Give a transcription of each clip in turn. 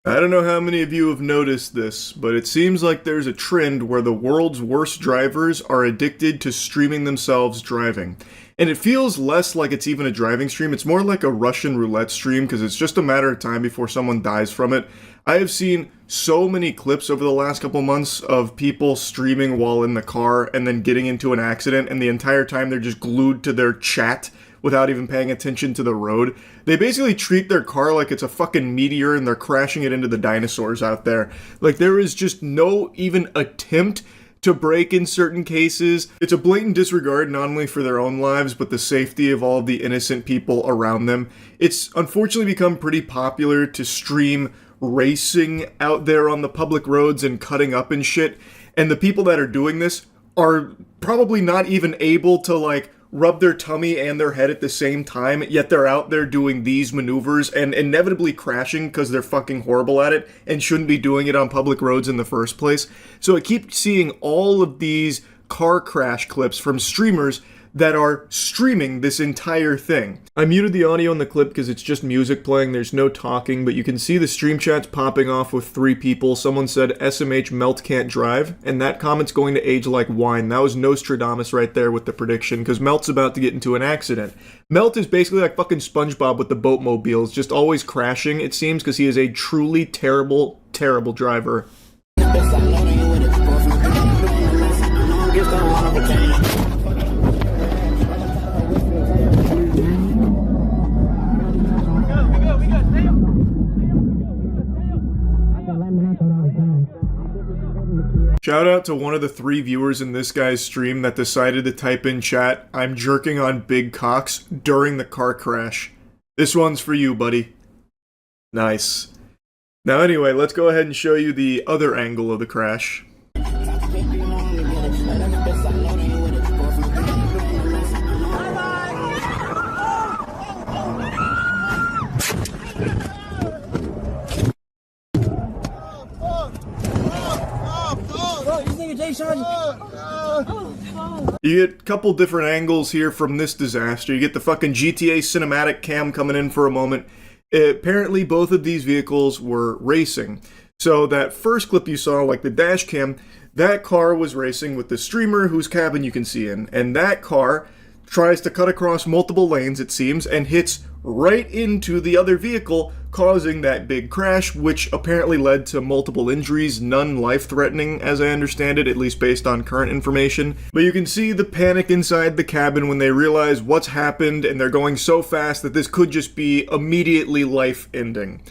I don't know how many of you have noticed this, but it seems like there's a trend where the world's worst drivers are addicted to streaming themselves driving. And it feels less like it's even a driving stream, it's more like a Russian roulette stream because it's just a matter of time before someone dies from it. I have seen so many clips over the last couple months of people streaming while in the car and then getting into an accident, and the entire time they're just glued to their chat without even paying attention to the road. They basically treat their car like it's a fucking meteor and they're crashing it into the dinosaurs out there. Like, there is just no even attempt to brake in certain cases. It's a blatant disregard not only for their own lives, but the safety of all of the innocent people around them. It's unfortunately become pretty popular to stream racing out there on the public roads and cutting up and shit. And the people that are doing this are probably not even able to, like, rub their tummy and their head at the same time, yet they're out there doing these maneuvers and inevitably crashing because they're fucking horrible at it and shouldn't be doing it on public roads in the first place. So I keep seeing all of these car crash clips from streamers that are streaming this entire thing. I muted the audio in the clip because it's just music playing, there's no talking, but you can see the stream chats popping off with 3 people. Someone said SMH Melt can't drive, and that comment's going to age like wine. That was Nostradamus right there with the prediction, because Melt's about to get into an accident. Melt is basically like fucking SpongeBob with the boatmobiles, just always crashing, it seems, because he is a truly terrible, terrible driver. Shout out to one of the 3 viewers in this guy's stream that decided to type in chat, "I'm jerking on big cocks" during the car crash. This one's for you, buddy. Nice. Now anyway, let's go ahead and show you the other angle of the crash. You get a couple different angles here from this disaster. You get the fucking GTA cinematic cam coming in for a moment. Apparently both of these vehicles were racing. So that first clip you saw, like the dash cam, that car was racing with the streamer whose cabin you can see in. And that car tries to cut across multiple lanes, it seems, and hits right into the other vehicle, causing that big crash, which apparently led to multiple injuries, none life-threatening, as I understand it, at least based on current information. But you can see the panic inside the cabin when they realize what's happened, and they're going so fast that this could just be immediately life-ending.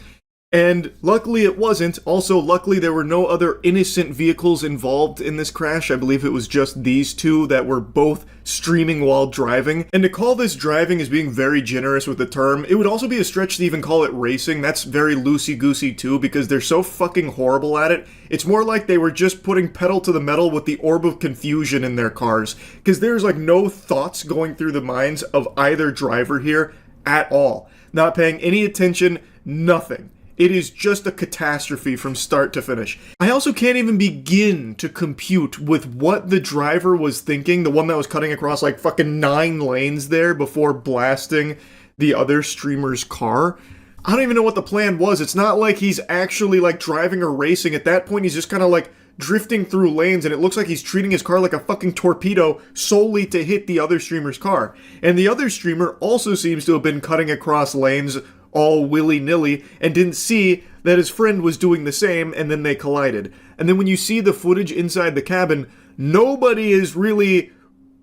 And luckily it wasn't. Also, luckily there were no other innocent vehicles involved in this crash. I believe it was just these 2 that were both streaming while driving. And to call this driving is being very generous with the term. It would also be a stretch to even call it racing. That's very loosey-goosey too, because they're so fucking horrible at it. It's more like they were just putting pedal to the metal with the orb of confusion in their cars. Because there's like no thoughts going through the minds of either driver here at all. Not paying any attention, nothing. It is just a catastrophe from start to finish. I also can't even begin to compute with what the driver was thinking, the one that was cutting across like fucking 9 lanes there before blasting the other streamer's car. I don't even know what the plan was. It's not like he's actually like driving or racing. At that point, he's just kind of like drifting through lanes, and it looks like he's treating his car like a fucking torpedo solely to hit the other streamer's car. And the other streamer also seems to have been cutting across lanes all willy-nilly and didn't see that his friend was doing the same, and then they collided. And then when you see the footage inside the cabin, nobody is really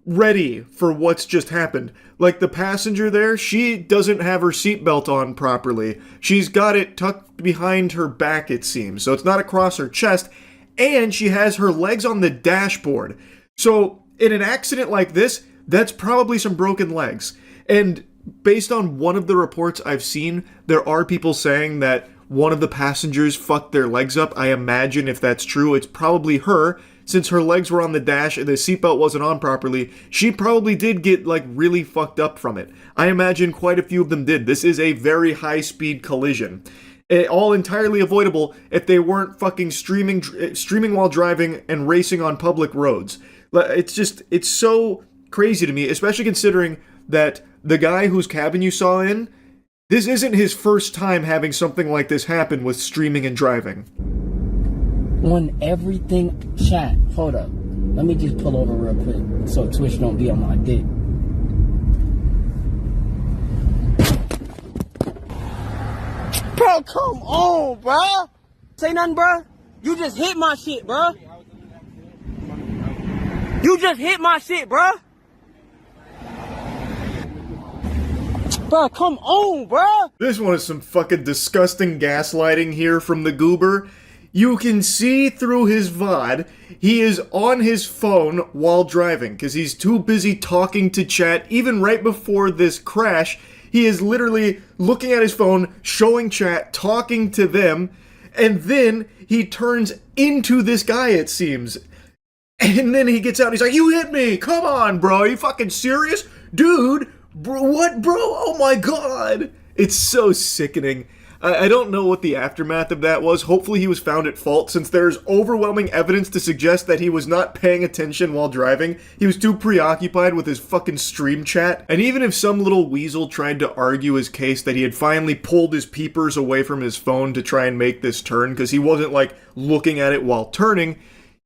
ready for what's just happened. Like the passenger there, she doesn't have her seatbelt on properly. She's got it tucked behind her back, it seems, so it's not across her chest, and she has her legs on the dashboard. So in an accident like this, that's probably some broken legs. And based on one of the reports I've seen, there are people saying that one of the passengers fucked their legs up. I imagine if that's true, it's probably her. Since her legs were on the dash and the seatbelt wasn't on properly, she probably did get like really fucked up from it. I imagine quite a few of them did. This is a very high-speed collision. All entirely avoidable if they weren't fucking streaming while driving and racing on public roads. It's so crazy to me, especially considering that the guy whose cabin you saw in, This isn't his first time having something like this happen with streaming and driving. On everything, chat, hold up. Let me just pull over real quick so Twitch don't be on my dick. Bro, come on, bro. Say nothing, bro. You just hit my shit, bro. You just hit my shit, bro. Bro, come on, bro. This one is some fucking disgusting gaslighting here from the goober. You can see through his VOD, he is on his phone while driving, because he's too busy talking to chat. Even right before this crash, he is literally looking at his phone, showing chat, talking to them, and then he turns into this guy, it seems. And then he gets out and he's like, you hit me! Come on, bro, are you fucking serious? Dude, bro, what, bro? Oh my god! It's so sickening. I don't know what the aftermath of that was. Hopefully he was found at fault, since there's overwhelming evidence to suggest that he was not paying attention while driving. He was too preoccupied with his fucking stream chat. And even if some little weasel tried to argue his case that he had finally pulled his peepers away from his phone to try and make this turn, because he wasn't, like, looking at it while turning,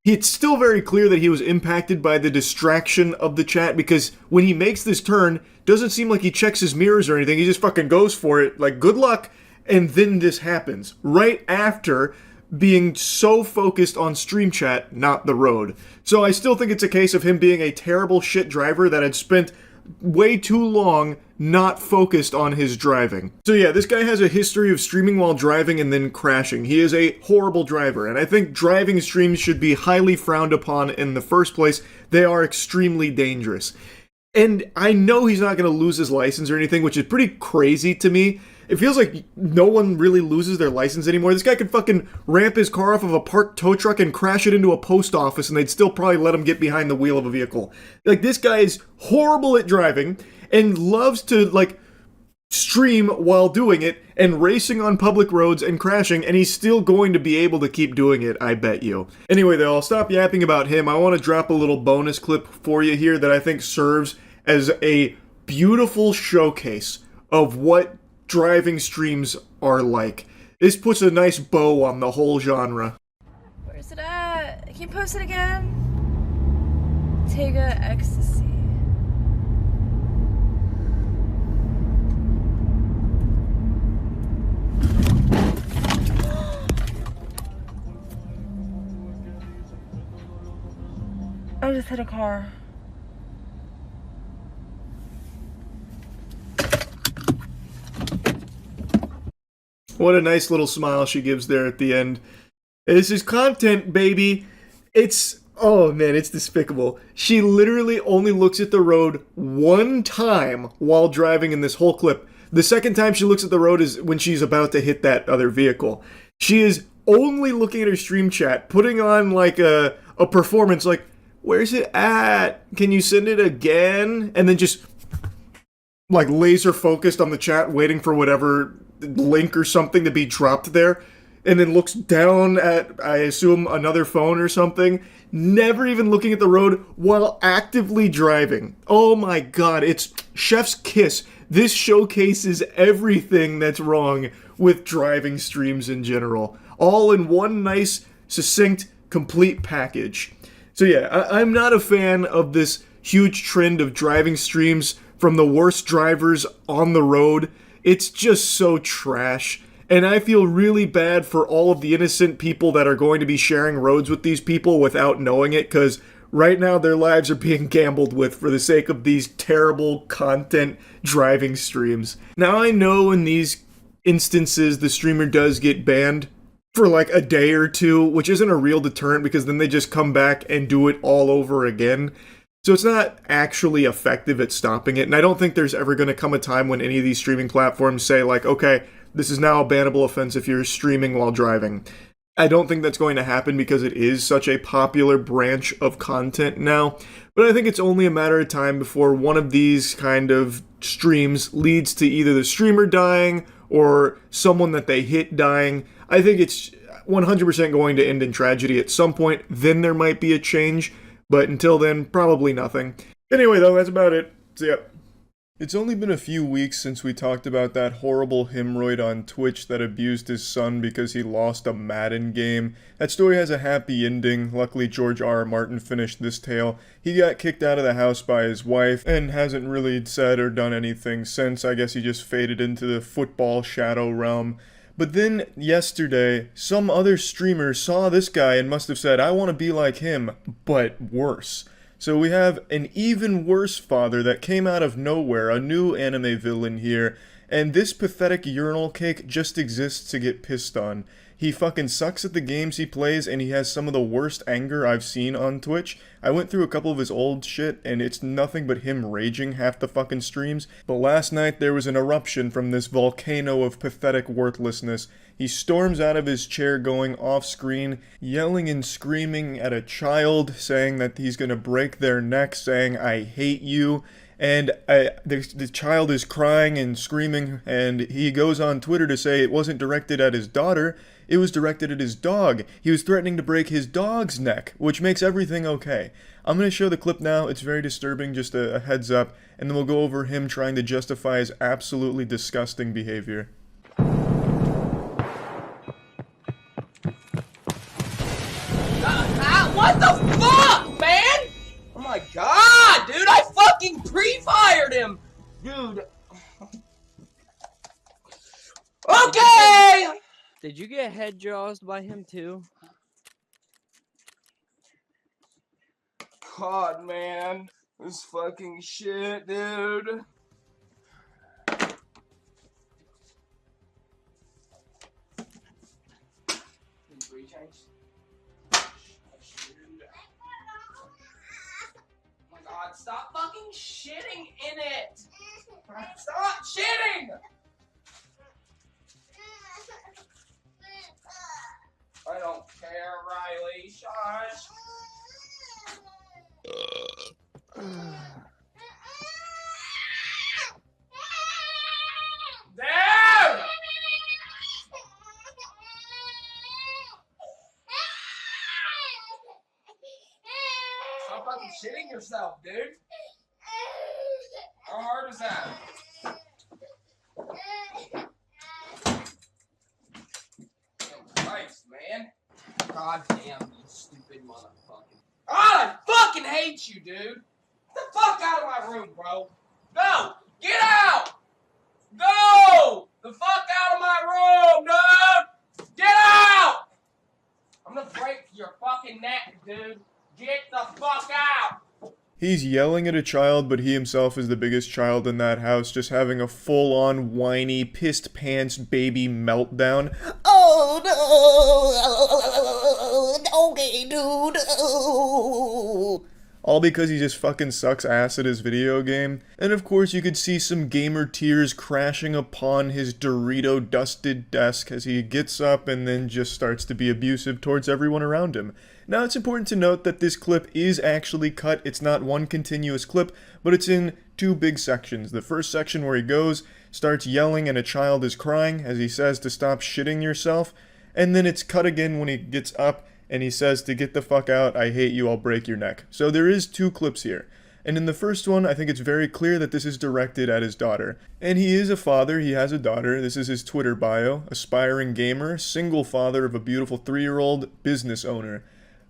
it's still very clear that he was impacted by the distraction of the chat, because when he makes this turn, doesn't seem like he checks his mirrors or anything. He just fucking goes for it, like, good luck. And then this happens, right after being so focused on stream chat, not the road. So I still think it's a case of him being a terrible shit driver that had spent way too long not focused on his driving. So yeah, this guy has a history of streaming while driving and then crashing. He is a horrible driver, and I think driving streams should be highly frowned upon in the first place. They are extremely dangerous. And I know he's not going to lose his license or anything, which is pretty crazy to me. It feels like no one really loses their license anymore. This guy could fucking ramp his car off of a parked tow truck and crash it into a post office, and they'd still probably let him get behind the wheel of a vehicle. Like, this guy is horrible at driving and loves to, like, stream while doing it and racing on public roads and crashing, and he's still going to be able to keep doing it, I bet you. Anyway, though, I'll stop yapping about him. I want to drop a little bonus clip for you here that I think serves as a beautiful showcase of what driving streams are like. This puts a nice bow on the whole genre. Where's it at? Can you post it again? Tega Ecstasy. I just hit a car. What a nice little smile she gives there at the end. This is content, baby. It's, oh man, it's despicable. She literally only looks at the road one time while driving in this whole clip. The second time she looks at the road is when she's about to hit that other vehicle. She is only looking at her stream chat, putting on like a performance like, where's it at? Can you send it again? And then just like laser focused on the chat, waiting for whatever link or something to be dropped there, and then looks down at, I assume, another phone or something, never even looking at the road while actively driving. Oh my god, it's chef's kiss. This showcases everything that's wrong with driving streams in general, all in one nice, succinct, complete package. So yeah, I'm not a fan of this huge trend of driving streams from the worst drivers on the road. It's just so trash, and I feel really bad for all of the innocent people that are going to be sharing roads with these people without knowing it, because right now their lives are being gambled with for the sake of these terrible content driving streams. Now I know in these instances the streamer does get banned for like a day or two, which isn't a real deterrent because then they just come back and do it all over again. So it's not actually effective at stopping it, and I don't think there's ever going to come a time when any of these streaming platforms say, like, okay, this is now a bannable offense if you're streaming while driving. I don't think that's going to happen because it is such a popular branch of content now, but I think it's only a matter of time before one of these kind of streams leads to either the streamer dying or someone that they hit dying. I think it's 100% going to end in tragedy at some point, then there might be a change. But until then, probably nothing. Anyway, though, that's about it. See ya. It's only been a few weeks since we talked about that horrible hemorrhoid on Twitch that abused his son because he lost a Madden game. That story has a happy ending. Luckily, George R. R. Martin finished this tale. He got kicked out of the house by his wife and hasn't really said or done anything since. I guess he just faded into the football shadow realm. But then, yesterday, some other streamer saw this guy and must have said, I want to be like him, but worse. So we have an even worse father that came out of nowhere, a new anime villain here, and this pathetic urinal cake just exists to get pissed on. He fucking sucks at the games he plays, and he has some of the worst anger I've seen on Twitch. I went through a couple of his old shit, and it's nothing but him raging half the fucking streams. But last night there was an eruption from this volcano of pathetic worthlessness. He storms out of his chair going off screen, yelling and screaming at a child, saying that he's gonna break their neck, saying, I hate you. And the child is crying and screaming, and he goes on Twitter to say it wasn't directed at his daughter, it was directed at his dog. He was threatening to break his dog's neck, which makes everything okay. I'm going to show the clip now. It's very disturbing, just a heads up, and then we'll go over him trying to justify his absolutely disgusting behavior. What the fuck, man? Oh my god, dude, I fucking pre-fired him! Dude. Okay! Did you get head jaws by him too? God, man. This fucking shit, dude. God, stop fucking shitting in it! Stop shitting! I don't care, Riley. Shush. Dude! Stop fucking shitting yourself, dude. How hard is that? Christ, man. God damn, you stupid motherfucker. God, I fucking hate you, dude. Get the fuck out of my room, bro. Go! Get out! Go! The fuck out of my room, dude! Get out! I'm gonna break your fucking neck, dude. Get the fuck out! He's yelling at a child, but he himself is the biggest child in that house, just having a full-on whiny, pissed pants baby meltdown. Oh no! Okay, dude. Oh. All because he just fucking sucks ass at his video game. And of course you could see some gamer tears crashing upon his Dorito-dusted desk as he gets up and then just starts to be abusive towards everyone around him. Now it's important to note that this clip is actually cut. It's not one continuous clip, but it's in two big sections. The first section where he goes, starts yelling and a child is crying as he says to stop shitting yourself, and then it's cut again when he gets up and he says to get the fuck out, I hate you, I'll break your neck. So there is two clips here. And in the first one, I think it's very clear that this is directed at his daughter. And he is a father, he has a daughter, this is his Twitter bio, aspiring gamer, single father of a beautiful 3-year-old, business owner.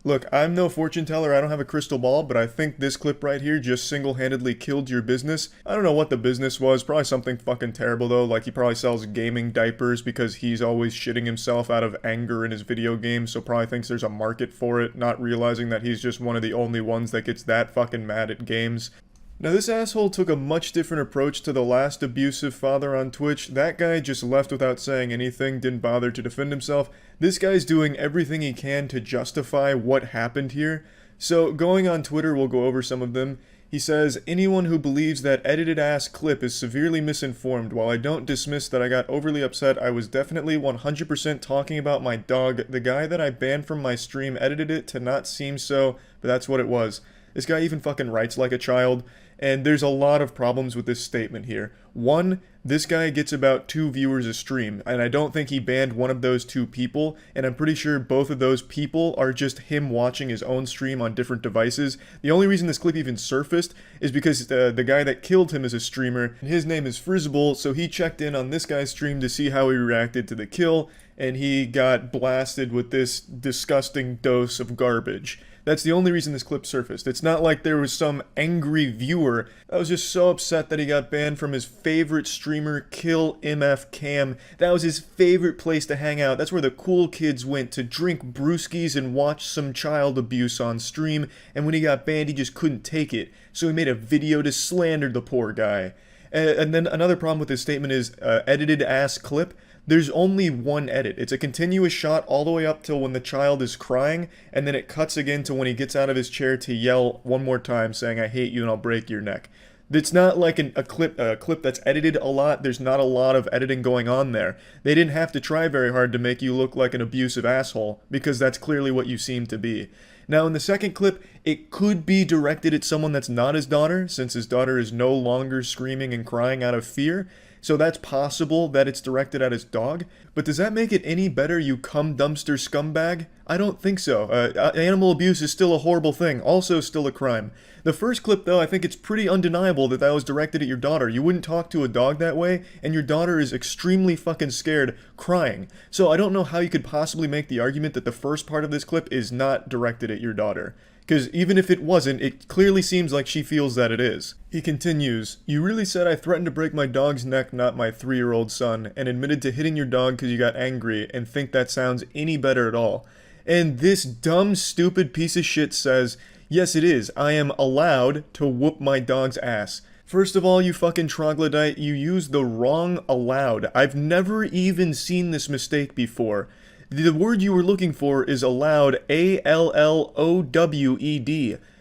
Look, I'm no fortune teller, I don't have a crystal ball, but I think this clip right here just single-handedly killed your business. I don't know what the business was, probably something fucking terrible though, like he probably sells gaming diapers because he's always shitting himself out of anger in his video games, so probably thinks there's a market for it, not realizing that he's just one of the only ones that gets that fucking mad at games. Now this asshole took a much different approach to the last abusive father on Twitch. That guy just left without saying anything, didn't bother to defend himself. This guy's doing everything he can to justify what happened here. So going on Twitter, we'll go over some of them. He says, anyone who believes that edited ass clip is severely misinformed. While I don't dismiss that I got overly upset, I was definitely 100% talking about my dog. The guy that I banned from my stream edited it to not seem so, but that's what it was. This guy even fucking writes like a child. And there's a lot of problems with this statement here. One, this guy gets about 2 viewers a stream, and I don't think he banned one of those 2 people, and I'm pretty sure both of those people are just him watching his own stream on different devices. The only reason this clip even surfaced is because the guy that killed him is a streamer, and his name is Frizzable, so he checked in on this guy's stream to see how he reacted to the kill, and he got blasted with this disgusting dose of garbage. That's the only reason this clip surfaced. It's not like there was some angry viewer that was just so upset that he got banned from his favorite streamer, Kill MF Cam. That was his favorite place to hang out. That's where the cool kids went to drink brewskis and watch some child abuse on stream. And when he got banned, he just couldn't take it. So he made a video to slander the poor guy. And then another problem with this statement is edited ass clip. There's only one edit. It's a continuous shot all the way up till when the child is crying, and then it cuts again to when he gets out of his chair to yell one more time saying, "I hate you and I'll break your neck." It's not like a clip that's edited a lot. There's not a lot of editing going on there. They didn't have to try very hard to make you look like an abusive asshole, because that's clearly what you seem to be. Now, in the second clip, it could be directed at someone that's not his daughter, since his daughter is no longer screaming and crying out of fear. So that's possible that it's directed at his dog. But does that make it any better, you cum dumpster scumbag? I don't think so. Animal abuse is still a horrible thing, also still a crime. The first clip, though, I think it's pretty undeniable that that was directed at your daughter. You wouldn't talk to a dog that way, and your daughter is extremely fucking scared, crying. So I don't know how you could possibly make the argument that the first part of this clip is not directed at your daughter. Because even if it wasn't, it clearly seems like she feels that it is. He continues, "You really said I threatened to break my dog's neck, not my 3-year-old son, and admitted to hitting your dog because you got angry, and think that sounds any better at all." And this dumb, stupid piece of shit says, "Yes, it is. I am allowed to whoop my dog's ass." First of all, you fucking troglodyte, you used the wrong allowed. I've never even seen this mistake before. The word you were looking for is allowed, A-L-L-O-W-E-D,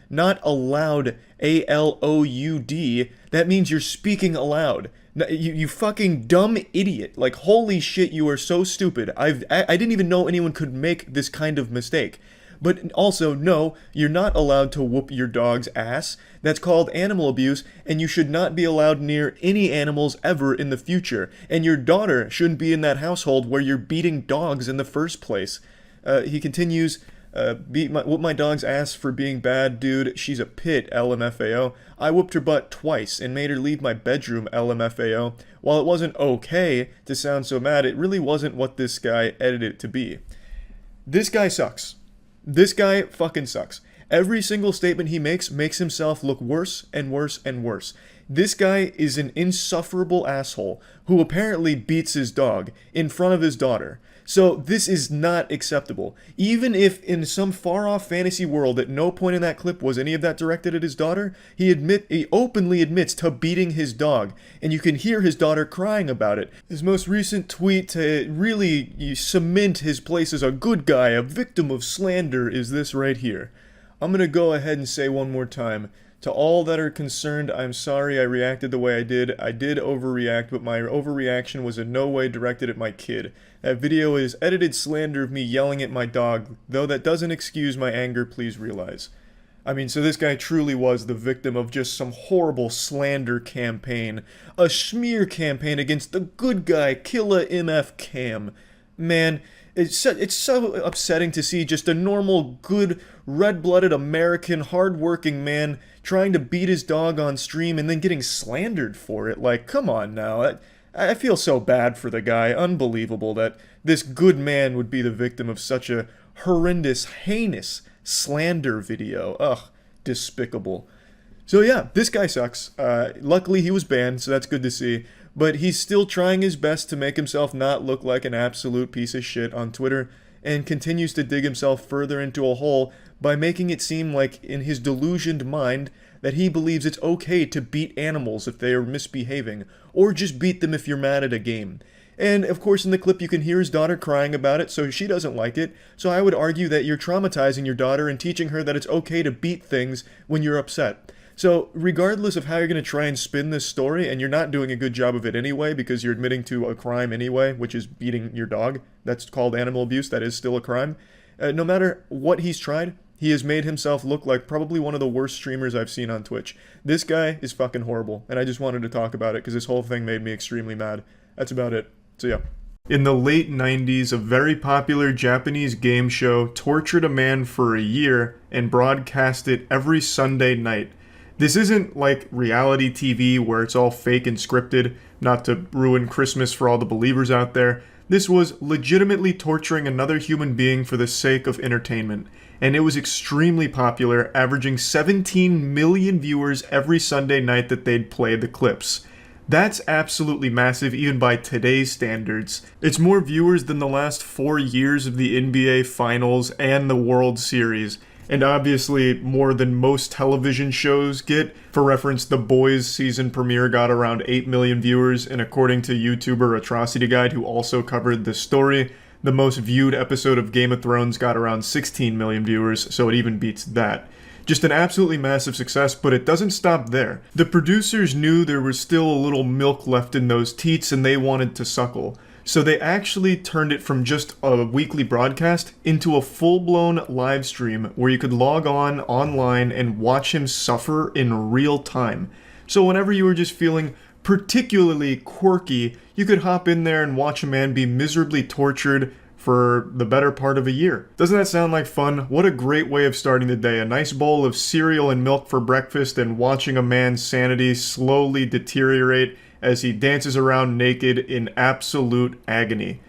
not allowed, A-L-O-U-D. That means you're speaking aloud. You fucking dumb idiot. Like, holy shit, you are so stupid. I didn't even know anyone could make this kind of mistake. But also, no, you're not allowed to whoop your dog's ass. That's called animal abuse, and you should not be allowed near any animals ever in the future. And your daughter shouldn't be in that household where you're beating dogs in the first place. He continues, whoop my dog's ass for being bad, dude. She's a pit, LMFAO. I whooped her butt twice and made her leave my bedroom, LMFAO. While it wasn't okay to sound so mad, it really wasn't what this guy edited it to be. This guy sucks. This guy fucking sucks. Every single statement he makes himself look worse and worse and worse. This guy is an insufferable asshole who apparently beats his dog in front of his daughter. So this is not acceptable. Even if in some far-off fantasy world at no point in that clip was any of that directed at his daughter, he openly admits to beating his dog, and you can hear his daughter crying about it. His most recent tweet to really cement his place as a good guy, a victim of slander, is this right here. I'm gonna go ahead and say one more time. To all that are concerned, I'm sorry I reacted the way I did. I did overreact, but my overreaction was in no way directed at my kid. That video is edited slander of me yelling at my dog, though that doesn't excuse my anger, please realize. I mean, so this guy truly was the victim of just some horrible slander campaign. A smear campaign against the good guy, Killa MF Cam. Man, it's so upsetting to see just a normal, good, red-blooded American, hard-working man trying to beat his dog on stream and then getting slandered for it. Like, come on now. I feel so bad for the guy. Unbelievable that this good man would be the victim of such a horrendous, heinous slander video. Ugh, despicable. So yeah, this guy sucks. Luckily he was banned, so that's good to see. But he's still trying his best to make himself not look like an absolute piece of shit on Twitter, and continues to dig himself further into a hole by making it seem like, in his delusioned mind, that he believes it's okay to beat animals if they are misbehaving, or just beat them if you're mad at a game. And, of course, in the clip you can hear his daughter crying about it, so she doesn't like it, so I would argue that you're traumatizing your daughter and teaching her that it's okay to beat things when you're upset. So, regardless of how you're going to try and spin this story, and you're not doing a good job of it anyway, because you're admitting to a crime anyway, which is beating your dog, that's called animal abuse, that is still a crime, no matter what he's tried, he has made himself look like probably one of the worst streamers I've seen on Twitch. This guy is fucking horrible, and I just wanted to talk about it because this whole thing made me extremely mad. That's about it. So yeah. In the late 90s, a very popular Japanese game show tortured a man for a year and broadcast it every Sunday night. This isn't like reality TV where it's all fake and scripted, not to ruin Christmas for all the believers out there. This was legitimately torturing another human being for the sake of entertainment. And it was extremely popular, averaging 17 million viewers every Sunday night that they'd play the clips. That's absolutely massive even by today's standards. It's more viewers than the last 4 years of the NBA Finals and the World Series. And obviously more than most television shows get. For reference, The Boys season premiere got around 8 million viewers, and according to YouTuber Atrocity Guide, who also covered this story, the most viewed episode of Game of Thrones got around 16 million viewers, so it even beats that. Just an absolutely massive success, but it doesn't stop there. The producers knew there was still a little milk left in those teats and they wanted to suckle. So they actually turned it from just a weekly broadcast into a full-blown live stream where you could log on online and watch him suffer in real time. So whenever you were just feeling particularly quirky, you could hop in there and watch a man be miserably tortured for the better part of a year. Doesn't that sound like fun? What a great way of starting the day. A nice bowl of cereal and milk for breakfast and watching a man's sanity slowly deteriorate as he dances around naked in absolute agony.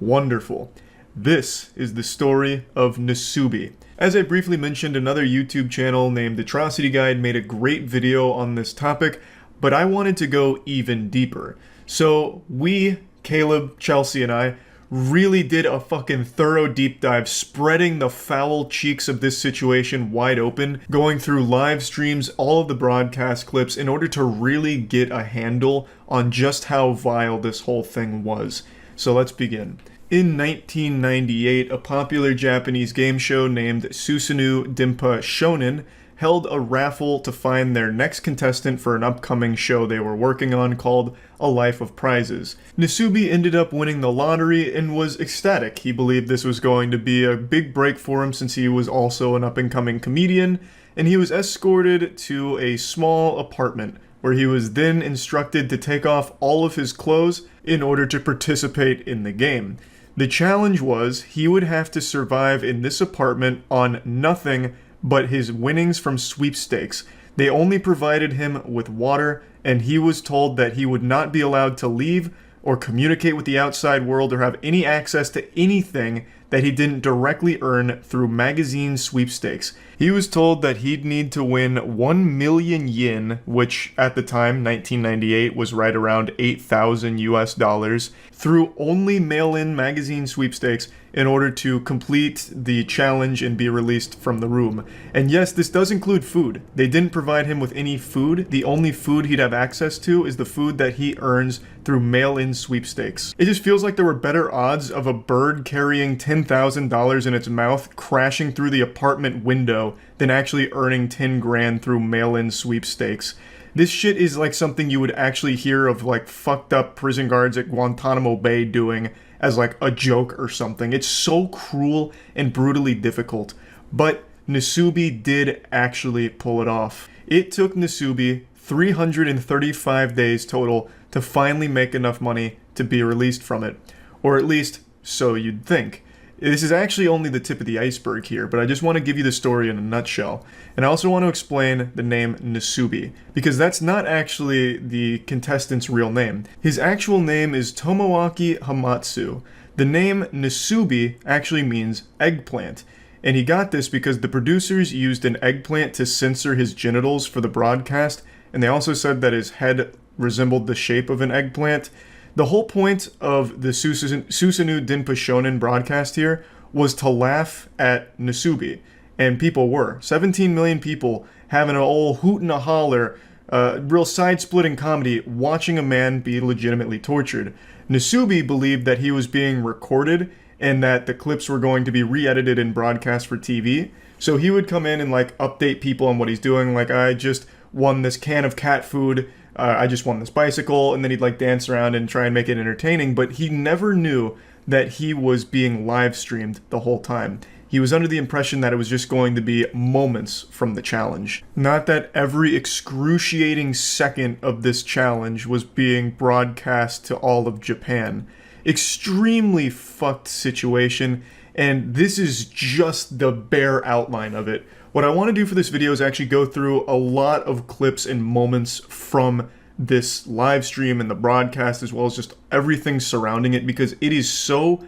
Wonderful. This is the story of Nasubi. As I briefly mentioned, another YouTube channel named Atrocity Guide made a great video on this topic, but I wanted to go even deeper. So we, Caleb, Chelsea, and I, really did a fucking thorough deep dive, spreading the foul cheeks of this situation wide open, going through live streams, all of the broadcast clips, in order to really get a handle on just how vile this whole thing was. So let's begin. In 1998, a popular Japanese game show named Susanoo Dimpa Shonen held a raffle to find their next contestant for an upcoming show they were working on called A Life of Prizes. Nasubi ended up winning the lottery and was ecstatic. He believed this was going to be a big break for him since he was also an up-and-coming comedian, and he was escorted to a small apartment where he was then instructed to take off all of his clothes in order to participate in the game. The challenge was he would have to survive in this apartment on nothing but his winnings from sweepstakes. They only provided him with water, and he was told that he would not be allowed to leave or communicate with the outside world or have any access to anything that he didn't directly earn through magazine sweepstakes. He was told that he'd need to win 1 million yen, which at the time, 1998, was right around 8,000 US dollars, through only mail-in magazine sweepstakes in order to complete the challenge and be released from the room. And yes, this does include food. They didn't provide him with any food. The only food he'd have access to is the food that he earns through mail-in sweepstakes. It just feels like there were better odds of a bird carrying $10,000 in its mouth crashing through the apartment window than actually earning 10 grand through mail-in sweepstakes. This shit is like something you would actually hear of like fucked up prison guards at Guantanamo Bay doing as like a joke or something. It's so cruel and brutally difficult. But Nasubi did actually pull it off. It took Nasubi 335 days total to finally make enough money to be released from it. Or at least, so you'd think. This is actually only the tip of the iceberg here, but I just want to give you the story in a nutshell. And I also want to explain the name Nasubi, because that's not actually the contestant's real name. His actual name is Tomoaki Hamatsu. The name Nasubi actually means eggplant, and he got this because the producers used an eggplant to censor his genitals for the broadcast, and they also said that his head resembled the shape of an eggplant. The whole point of the Susanoo Dimpa Shonen broadcast here was to laugh at Nasubi, and people were. 17 million people having an old hoot and a holler, real side-splitting comedy, watching a man be legitimately tortured. Nasubi believed that he was being recorded and that the clips were going to be re-edited and broadcast for TV, so he would come in and like update people on what he's doing, like, I just won this can of cat food, I just won this bicycle, and then he'd like dance around and try and make it entertaining, but he never knew that he was being live streamed the whole time. He was under the impression that it was just going to be moments from the challenge. Not that every excruciating second of this challenge was being broadcast to all of Japan. Extremely fucked situation, and this is just the bare outline of it. What I want to do for this video is actually go through a lot of clips and moments from this live stream and the broadcast, as well as just everything surrounding it, because it is so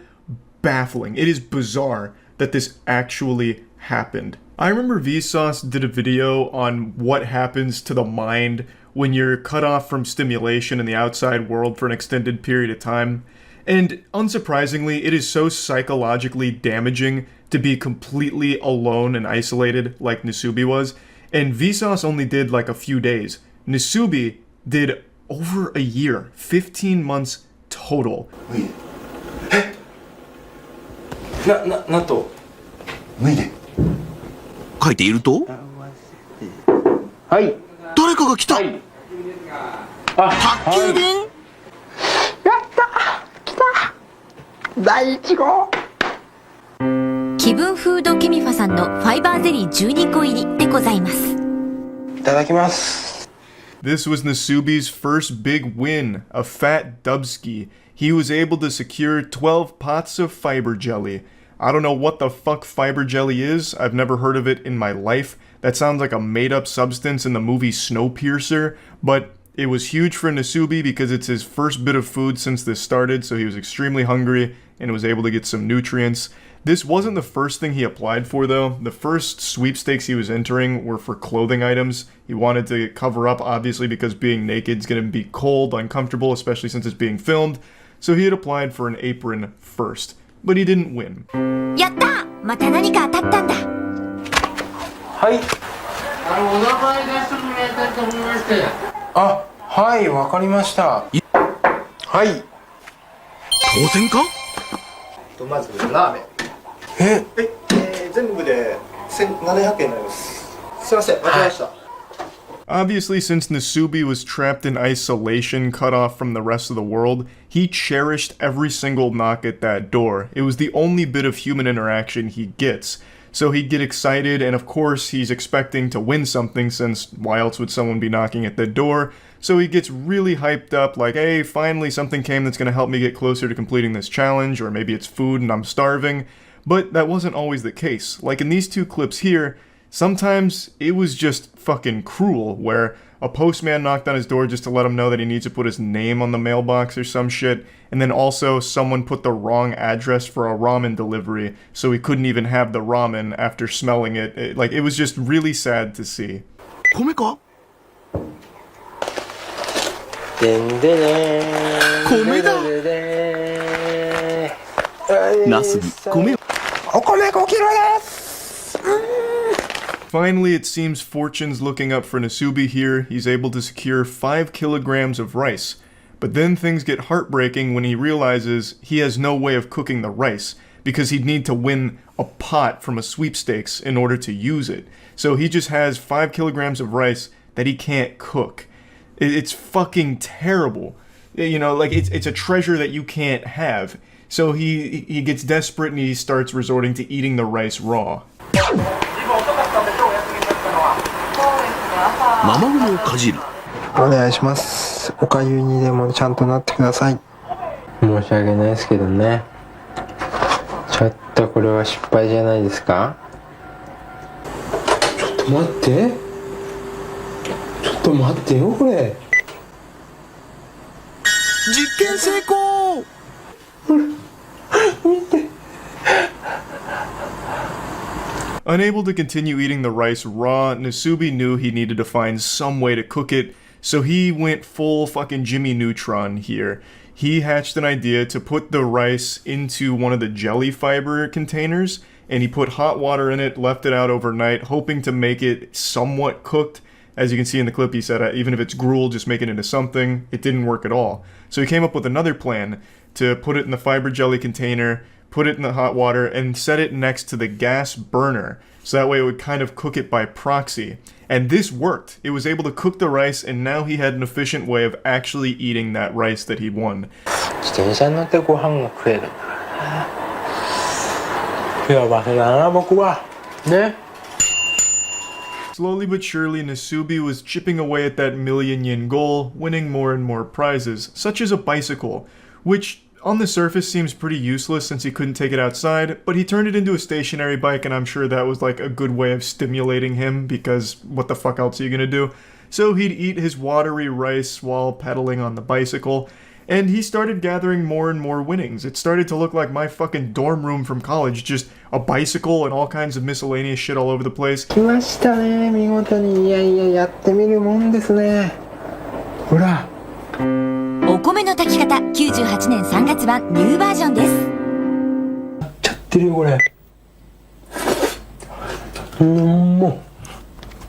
baffling. It is bizarre that this actually happened. I remember Vsauce did a video on what happens to the mind when you're cut off from stimulation in the outside world for an extended period of time. And unsurprisingly, it is so psychologically damaging to be completely alone and isolated like Nasubi was. And Vsauce only did like a few days. Nasubi did over a year, 15 months total. なんと脱いで書いているとはい誰かが来た、はい宅急便、やった来た第1号気分フードケミファさんのファイバーゼリー12個入りでございます。いただきます。 This was Nasubi's first big win, a fat dubski. He was able to secure 12 pots of fiber jelly. I don't know what the fuck fiber jelly is. I've never heard of it in my life. That sounds like a made-up substance in the movie Snowpiercer, but it was huge for Nasubi because it's his first bit of food since this started, so he was extremely hungry and was able to get some nutrients. This wasn't the first thing he applied for, though. The first sweepstakes he was entering were for clothing items. He wanted to cover up, obviously, because being naked is going to be cold, uncomfortable, especially since it's being filmed. So he had applied for an apron first, but he didn't win. やった!また何か当たったんだ。はい。お名前出してもらいたいと思いまして。あ、はい、わかりました。はい。当然かまずラーメン。全部で1700円になります。すいません、間違えました。Obviously, since Nasubi was trapped in isolation, cut off from the rest of the world, he cherished every single knock at that door. It was the only bit of human interaction he gets. So he'd get excited, and of course he's expecting to win something, since why else would someone be knocking at the door? So he gets really hyped up, like, hey, finally something came that's going to help me get closer to completing this challenge, or maybe it's food and I'm starving. But that wasn't always the case. Like in these two clips here, sometimes it was just fucking cruel, where a postman knocked on his door just to let him know that he needs to put his name on the mailbox or some shit, and then also someone put the wrong address for a ramen delivery, so he couldn't even have the ramen after smelling it. It was just really sad to see. 米かでんでねー米だナスに米お米5キロです Finally, it seems fortune's looking up for Nasubi here. He's able to secure 5 kilograms of rice. But then things get heartbreaking when he realizes he has no way of cooking the rice, because he'd need to win a pot from a sweepstakes in order to use it. So he just has 5 kilograms of rice that he can't cook. It's fucking terrible. You know, like, it's a treasure that you can't have. So he gets desperate and he starts resorting to eating the rice raw. 生米をかじるお願いします。おかゆにでもちゃんとなってください。申し訳ないですけどね。ちょっとこれは失敗じゃないですか。ちょっと待って。ちょっと待ってよこれ。実験成功見て。Unable to continue eating the rice raw, Nasubi knew he needed to find some way to cook it, so he went full fucking Jimmy Neutron here. He hatched an idea to put the rice into one of the jelly fiber containers, and he put hot water in it, left it out overnight, hoping to make it somewhat cooked. As you can see in the clip, he said, even if it's gruel, just make it into something. It didn't work at all. So he came up with another plan to put it in the fiber jelly container, put it in the hot water, and set it next to the gas burner. So that way it would kind of cook it by proxy. And this worked. It was able to cook the rice, and now he had an efficient way of actually eating that rice that he'd won. 自転車に乗ってご飯が食える。幸せだな僕はね。 Slowly but surely, Nasubi was chipping away at that million yen goal, winning more and more prizes, such as a bicycle, which on the surface seems pretty useless since he couldn't take it outside, but he turned it into a stationary bike, and I'm sure that was like a good way of stimulating him, because what the fuck else are you gonna do? So he'd eat his watery rice while pedaling on the bicycle, and he started gathering more and more winnings. It started to look like my fucking dorm room from college, just a bicycle and all kinds of miscellaneous shit all over the place. 来ましたね見事に。いやいややってみるもんですね。ほら。お米の炊き方98年3月版ニューバージョンです。やっちゃってるよこれ。も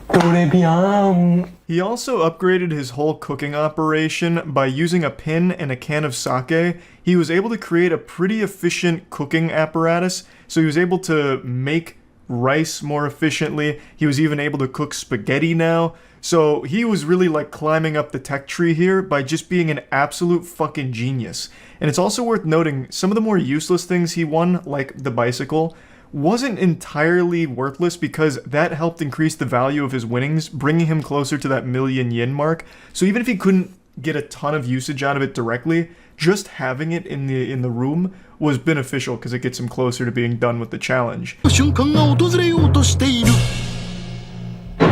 うトレビアン。 He also upgraded his whole cooking operation by using a pin and a can of sake. He was able to create a pretty efficient cooking apparatus, so he was able to make rice more efficiently. He was even able to cook spaghetti now. So he was really like climbing up the tech tree here by just being an absolute fucking genius. And it's also worth noting some of the more useless things he won, like the bicycle, wasn't entirely worthless because that helped increase the value of his winnings, bringing him closer to that million yen mark. So even if he couldn't get a ton of usage out of it directly, just having it in the room was beneficial because it gets him closer to being done with the challenge. 瞬間が訪れようとしている。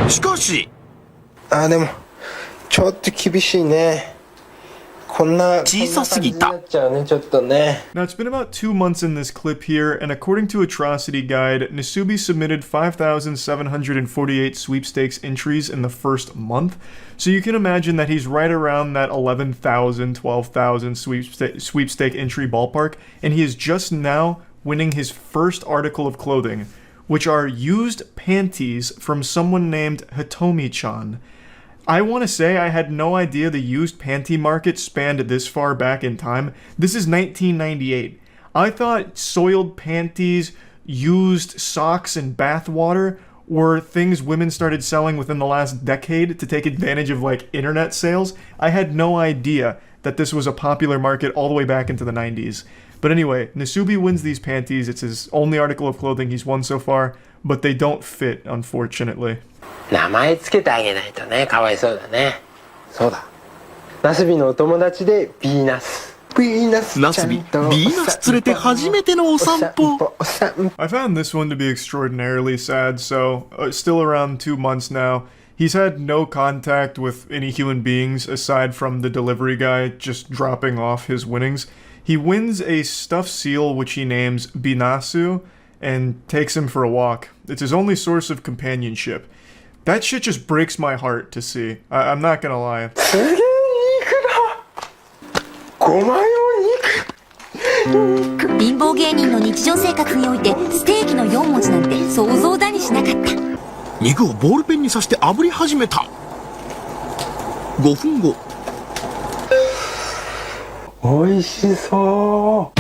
しかし、でもちょっと厳しいね。こんな小さすぎた。こんな感じになっちゃうねちょっとね。 Now, it's been about 2 months in this clip here, and according to Atrocity Guide, Nasubi submitted 5,748 sweepstakes entries in the first month. So you can imagine that he's right around that 11,000, 12,000 sweepstake entry ballpark, and he is just now winning his first article of clothing, which are used panties from someone named Hitomi-chan. I want to say I had no idea the used panty market spanned this far back in time. This is 1998. I thought soiled panties, used socks, and bath water were things women started selling within the last decade to take advantage of like internet sales. I had no idea that this was a popular market all the way back into the 90s. But anyway, Nasubi wins these panties. It's his only article of clothing he's won so far, but they don't fit, unfortunately. 名前つけてあげないとね。かわいそうだね。そうだ。ナスビのお友達でビーナス。ナスビ、ビーナス連れて初めてのお散歩。 I found this one to be extraordinarily sad, so still around 2 months now. He's had no contact with any human beings aside from the delivery guy just dropping off his winnings. He wins a stuffed seal which he names Binasu and takes him for a walk. It's his only source of companionship. That shit just breaks my heart to see. I'm not gonna lie. すげえ肉だ。5枚も肉。貧乏芸人の日常生活においてステーキの4文字なんて想像だにしなかった。肉をボールペンに刺して炙り始めた。5分後。美味しそう。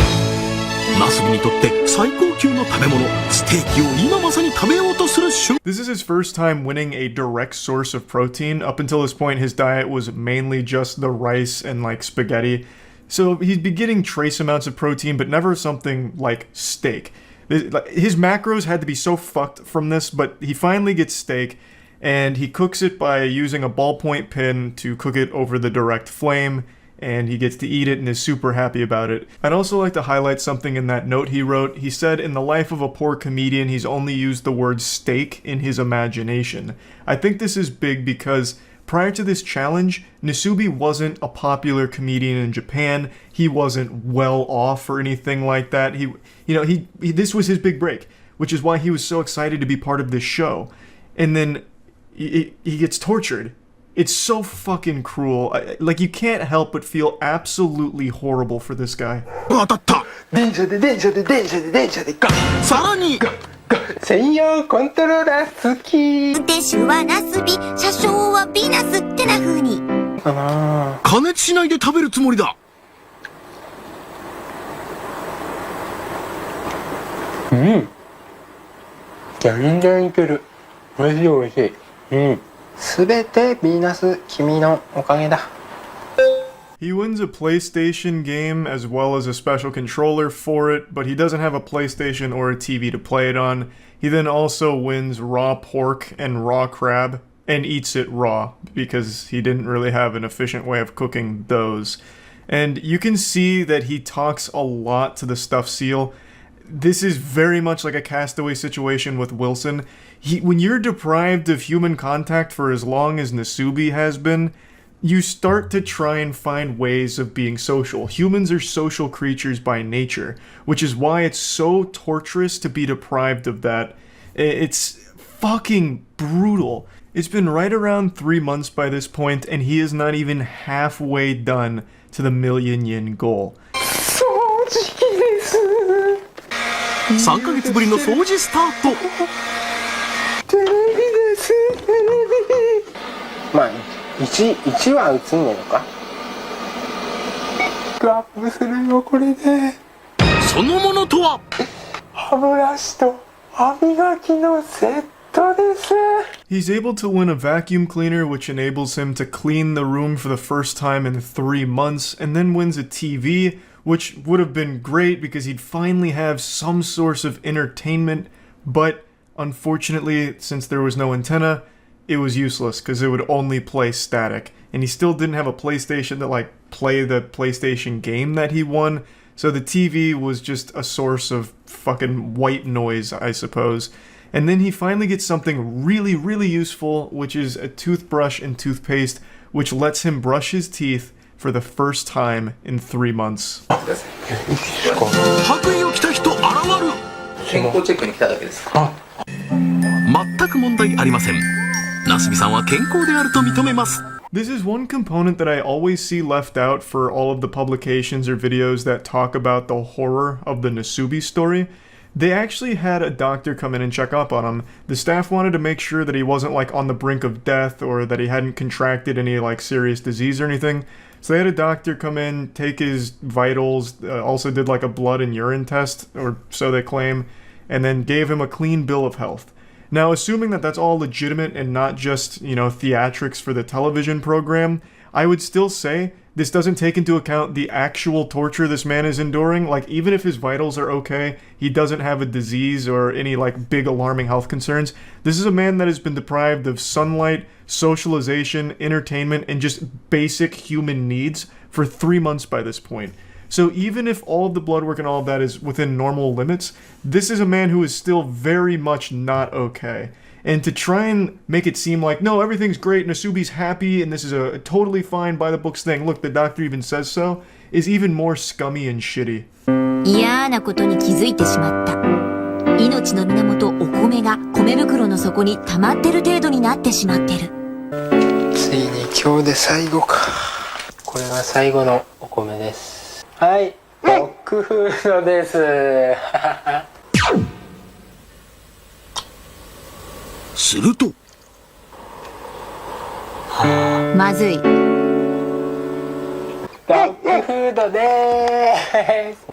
ナスビにとって最高級の食べ物、ステーキを今まさに食べようとする瞬間。 This is his first time winning a direct source of protein. Up until this point, his diet was mainly just the rice and like spaghetti. So he'd be getting trace amounts of protein, but never something like steak. His macros had to be so fucked from this, but he finally gets steak, and he cooks it by using a ballpoint pin to cook it over the direct flame. And he gets to eat it and is super happy about it. I'd also like to highlight something in that note he wrote. He said, in the life of a poor comedian, he's only used the word steak in his imagination. I think this is big because prior to this challenge, Nasubi wasn't a popular comedian in Japan. He wasn't well off or anything like that. This was his big break, which is why he was so excited to be part of this show. And then he gets tortured. It's so fucking cruel. Like, you can't help but feel absolutely horrible for this guy. 当たった。電車でガッ。さらに。専用コントローラー好き。運転手はナスビ、車掌はビーナスってな風に。かな。加熱しないで食べるつもりだ。うん。全然いける。美味しい美味しい。うん。すべてヴィーナス君のおかげだ。He wins a PlayStation game as well as a special controller for it, but he doesn't have a PlayStation or a TV to play it on. He then also wins raw pork and raw crab and eats it raw because he didn't really have an efficient way of cooking those. And you can see that he talks a lot to the stuffed seal. This is very much like a Castaway situation with Wilson. When you're deprived of human contact for as long as Nasubi has been, you start to try and find ways of being social. Humans are social creatures by nature, which is why it's so torturous to be deprived of that. It's fucking brutal. It's been right around 3 months by this point, and he is not even halfway done to the million yen goal. 3ヶ月ぶりの掃除スタート。テレビですテレビ。まあ1は映んねえのか。アップするよこれで。そのものとは歯ブラシと歯磨きのセットです。He's able to win a vacuum cleaner, which enables him to clean the room for the first time in 3 months, and then wins a TV, which would have been great because he'd finally have some source of entertainment, but unfortunately, since there was no antenna, it was useless because it would only play static. And he still didn't have a PlayStation to play the PlayStation game that he won, so the TV was just a source of fucking white noise, I suppose. And then he finally gets something really, really useful, which is a toothbrush and toothpaste, which lets him brush his teeth for the first time in 3 months. 白衣を着た人現る。健康チェックに来ただけです。全く問題ありません。ナスビさんは健康であると認めます。This is one component that I always see left out for all of the publications or videos that talk about the horror of the Nasubi story. They actually had a doctor come in and check up on him. The staff wanted to make sure that he wasn't on the brink of death or that he hadn't contracted any serious disease or anything. So they had a doctor come in, take his vitals, also did a blood and urine test, or so they claim, and then gave him a clean bill of health. Now, assuming that that's all legitimate and not just, theatrics for the television program, I would still say this doesn't take into account the actual torture this man is enduring. Even if his vitals are okay, he doesn't have a disease or any, big alarming health concerns. This is a man that has been deprived of sunlight, socialization, entertainment, and just basic human needs for 3 months by this point. So even if all of the blood work and all of that is within normal limits, this is a man who is still very much not okay. And to try and make it seem like, no, everything's great, Nasubi's happy, and this is a totally fine by-the-books thing, look, the doctor even says so, is even more scummy and shitty. 嫌なことに気づいてしまった。命の源お米が米袋の底に溜まってる程度になってしまってる。ついに今日で最後か。これが最後のお米です。はい、ドッグフードです。するとまずい。ドッグフードです。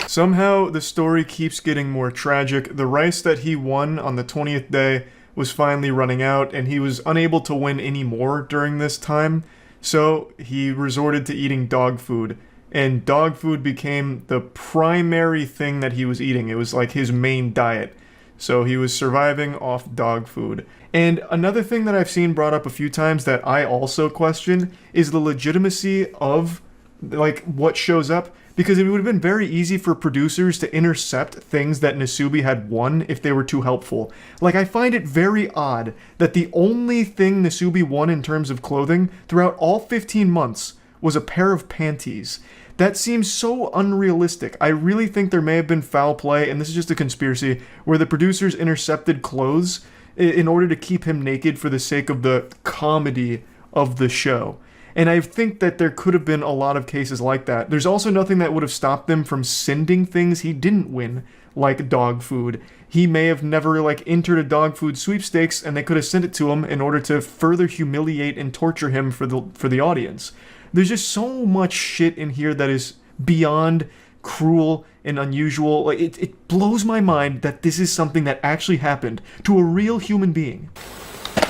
Somehow, the story keeps getting more tragic. The rice that he won on the 20th day was finally running out, and he was unable to win any more during this time. So he resorted to eating dog food, and dog food became the primary thing that he was eating. It was his main diet. So he was surviving off dog food. And another thing that I've seen brought up a few times that I also question is the legitimacy of what shows up, because it would have been very easy for producers to intercept things that Nasubi had won if they were too helpful. I find it very odd that the only thing Nasubi won in terms of clothing throughout all 15 months was a pair of panties. That seems so unrealistic. I really think there may have been foul play, and this is just a conspiracy, where the producers intercepted clothes in order to keep him naked for the sake of the comedy of the show. And I think that there could have been a lot of cases like that. There's also nothing that would have stopped them from sending things he didn't win, like dog food. He may have never entered a dog food sweepstakes, and they could have sent it to him in order to further humiliate and torture him for the audience. There's just so much shit in here that is beyond cruel and unusual. It blows my mind that this is something that actually happened to a real human being.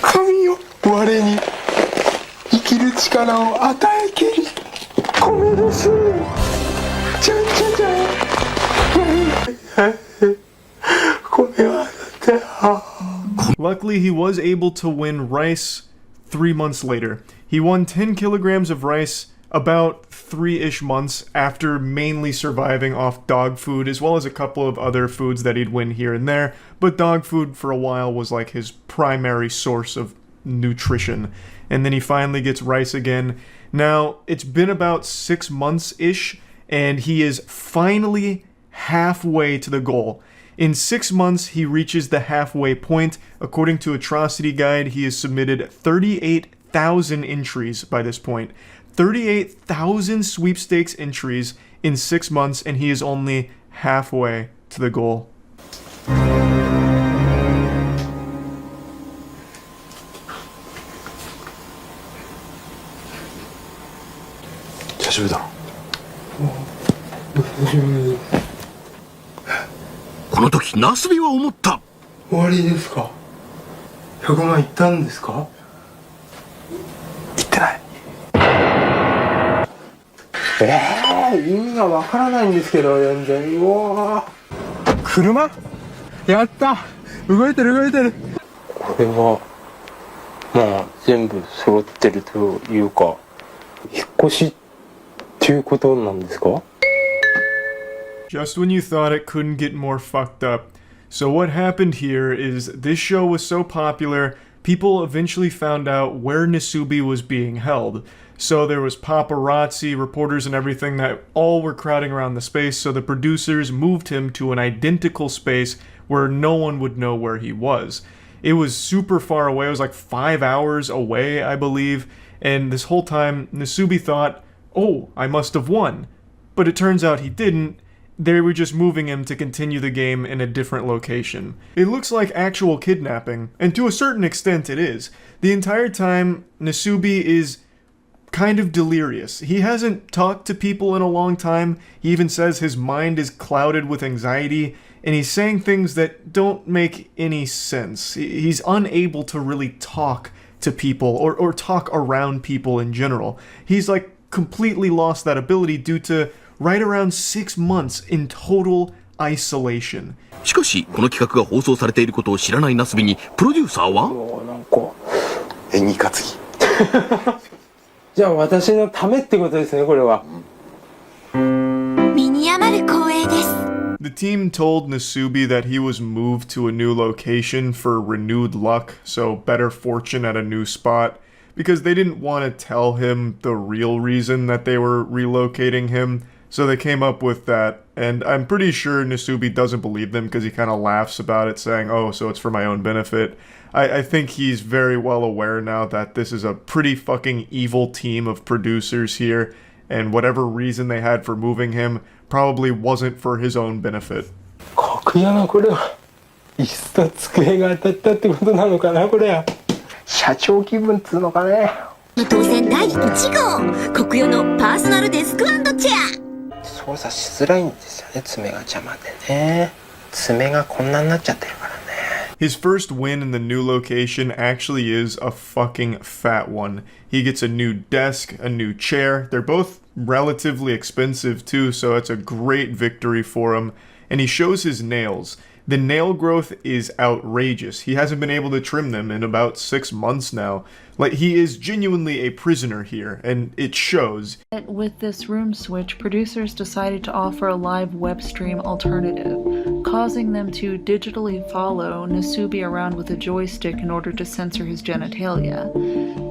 神よ我にる力を与えきる米です。じゃんじゃんじゃん。米はだって。Luckily, he was able to win rice 3 months later. He won 10 kilograms of rice about 3-ish months after mainly surviving off dog food, as well as a couple of other foods that he'd win here and there, but dog food for a while was like his primary source of nutrition. And then he finally gets rice again. Now, it's been about 6 months-ish, and he is finally halfway to the goal. In 6 months, he reaches the halfway point. According to Atrocity Guide, he has submitted 38,000 entries by this point. 38,000 sweepstakes entries in 6 months, and he is only halfway to the goal. 久しぶりだ。この時ナスビは思った。終わりですか。100万いったんですか。いってない。意味がわからないんですけど、全然。うわー、車やった、動いてる動いてる。これはまあ全部揃ってるというか、引っ越しっていうことなんですか。 Just when you thought it couldn't get more fucked up. So what happened here is this show was so popular, people eventually found out where Nasubi was being held. So there was paparazzi, reporters and everything that all were crowding around the space, so the producers moved him to an identical space where no one would know where he was. It was super far away, it was like 5 hours away, I believe, and this whole time Nasubi thought, oh, I must have won. But it turns out he didn't. They were just moving him to continue the game in a different location. It looks like actual kidnapping, and to a certain extent it is. The entire time, Nasubi is kind of delirious. He hasn't talked to people in a long time. He even says his mind is clouded with anxiety, and he's saying things that don't make any sense. He's unable to really talk to people, or talk around people in general. He's like completely lost that ability due to right around 6 months in total isolation. しかしこの企画が放送されていることを知らないナスビにプロデューサーは、なんか演技担ぎ。じゃあ私のためってことですね、これは。身に余る光栄です。 The team told Nasubi that he was moved to a new location for renewed luck, so better fortune at a new spot, because they didn't want to tell him the real reason that they were relocating him. So they came up with that, and I'm pretty sure Nasubi doesn't believe them because he kind of laughs about it, saying, oh, so it's for my own benefit. I think he's very well aware now that this is a pretty fucking evil team of producers here, and whatever reason they had for moving him probably wasn't for his own benefit. 格屋のこれは椅子と机が当たったってことなのかな、これは。社長気分っつうのかね。当選第1号、国与のパーソナルデスク&チェア。操作しづらいんですよね、爪が邪魔でね。爪がこんなになっちゃってるからね。His first win in the new location actually is a fucking fat one. He gets a new desk, a new chair. They're both relatively expensive too, so it's a great victory for him. And he shows his nails. The nail growth is outrageous. He hasn't been able to trim them in about 6 months now. Like, he is genuinely a prisoner here, and it shows. With this room switch, producers decided to offer a live web stream alternative, causing them to digitally follow Nasubi around with a joystick in order to censor his genitalia.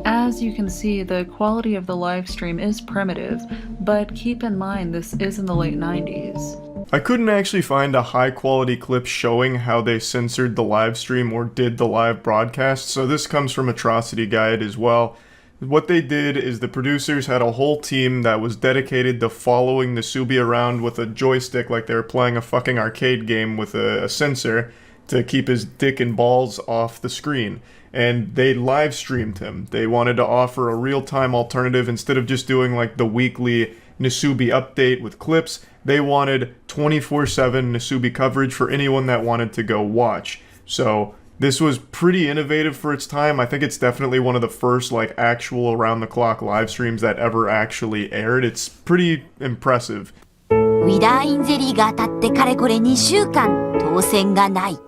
As you can see, the quality of the live stream is primitive, but keep in mind this is in the late 90s. I couldn't actually find a high-quality clip showing how they censored the live stream or did the live broadcast, so this comes from Atrocity Guide as well. What they did is the producers had a whole team that was dedicated to following Nasubi around with a joystick like they were playing a fucking arcade game with a sensor to keep his dick and balls off the screen. And they live streamed him. They wanted to offer a real-time alternative instead of just doing like the weekly Nasubi update with clips. They wanted 24/7 Nasubi coverage for anyone that wanted to go watch. So This was pretty innovative for its time. I think it's definitely one of the first like actual around-the-clock live streams that ever actually aired. It's pretty impressive. ウィダーインゼリーが当たってかれこれ2週間当選がない。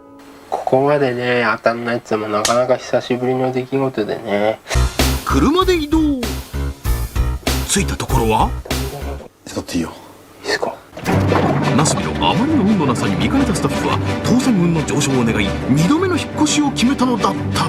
ここまでね当たんないってのもなかなか久しぶりの出来事でね。車で移動。着いたところはちょっといいよ。いいっすか。ナスビのあまりの運のなさに見かねたスタッフは当選運の上昇を願い2度目の引っ越しを決めたのだった。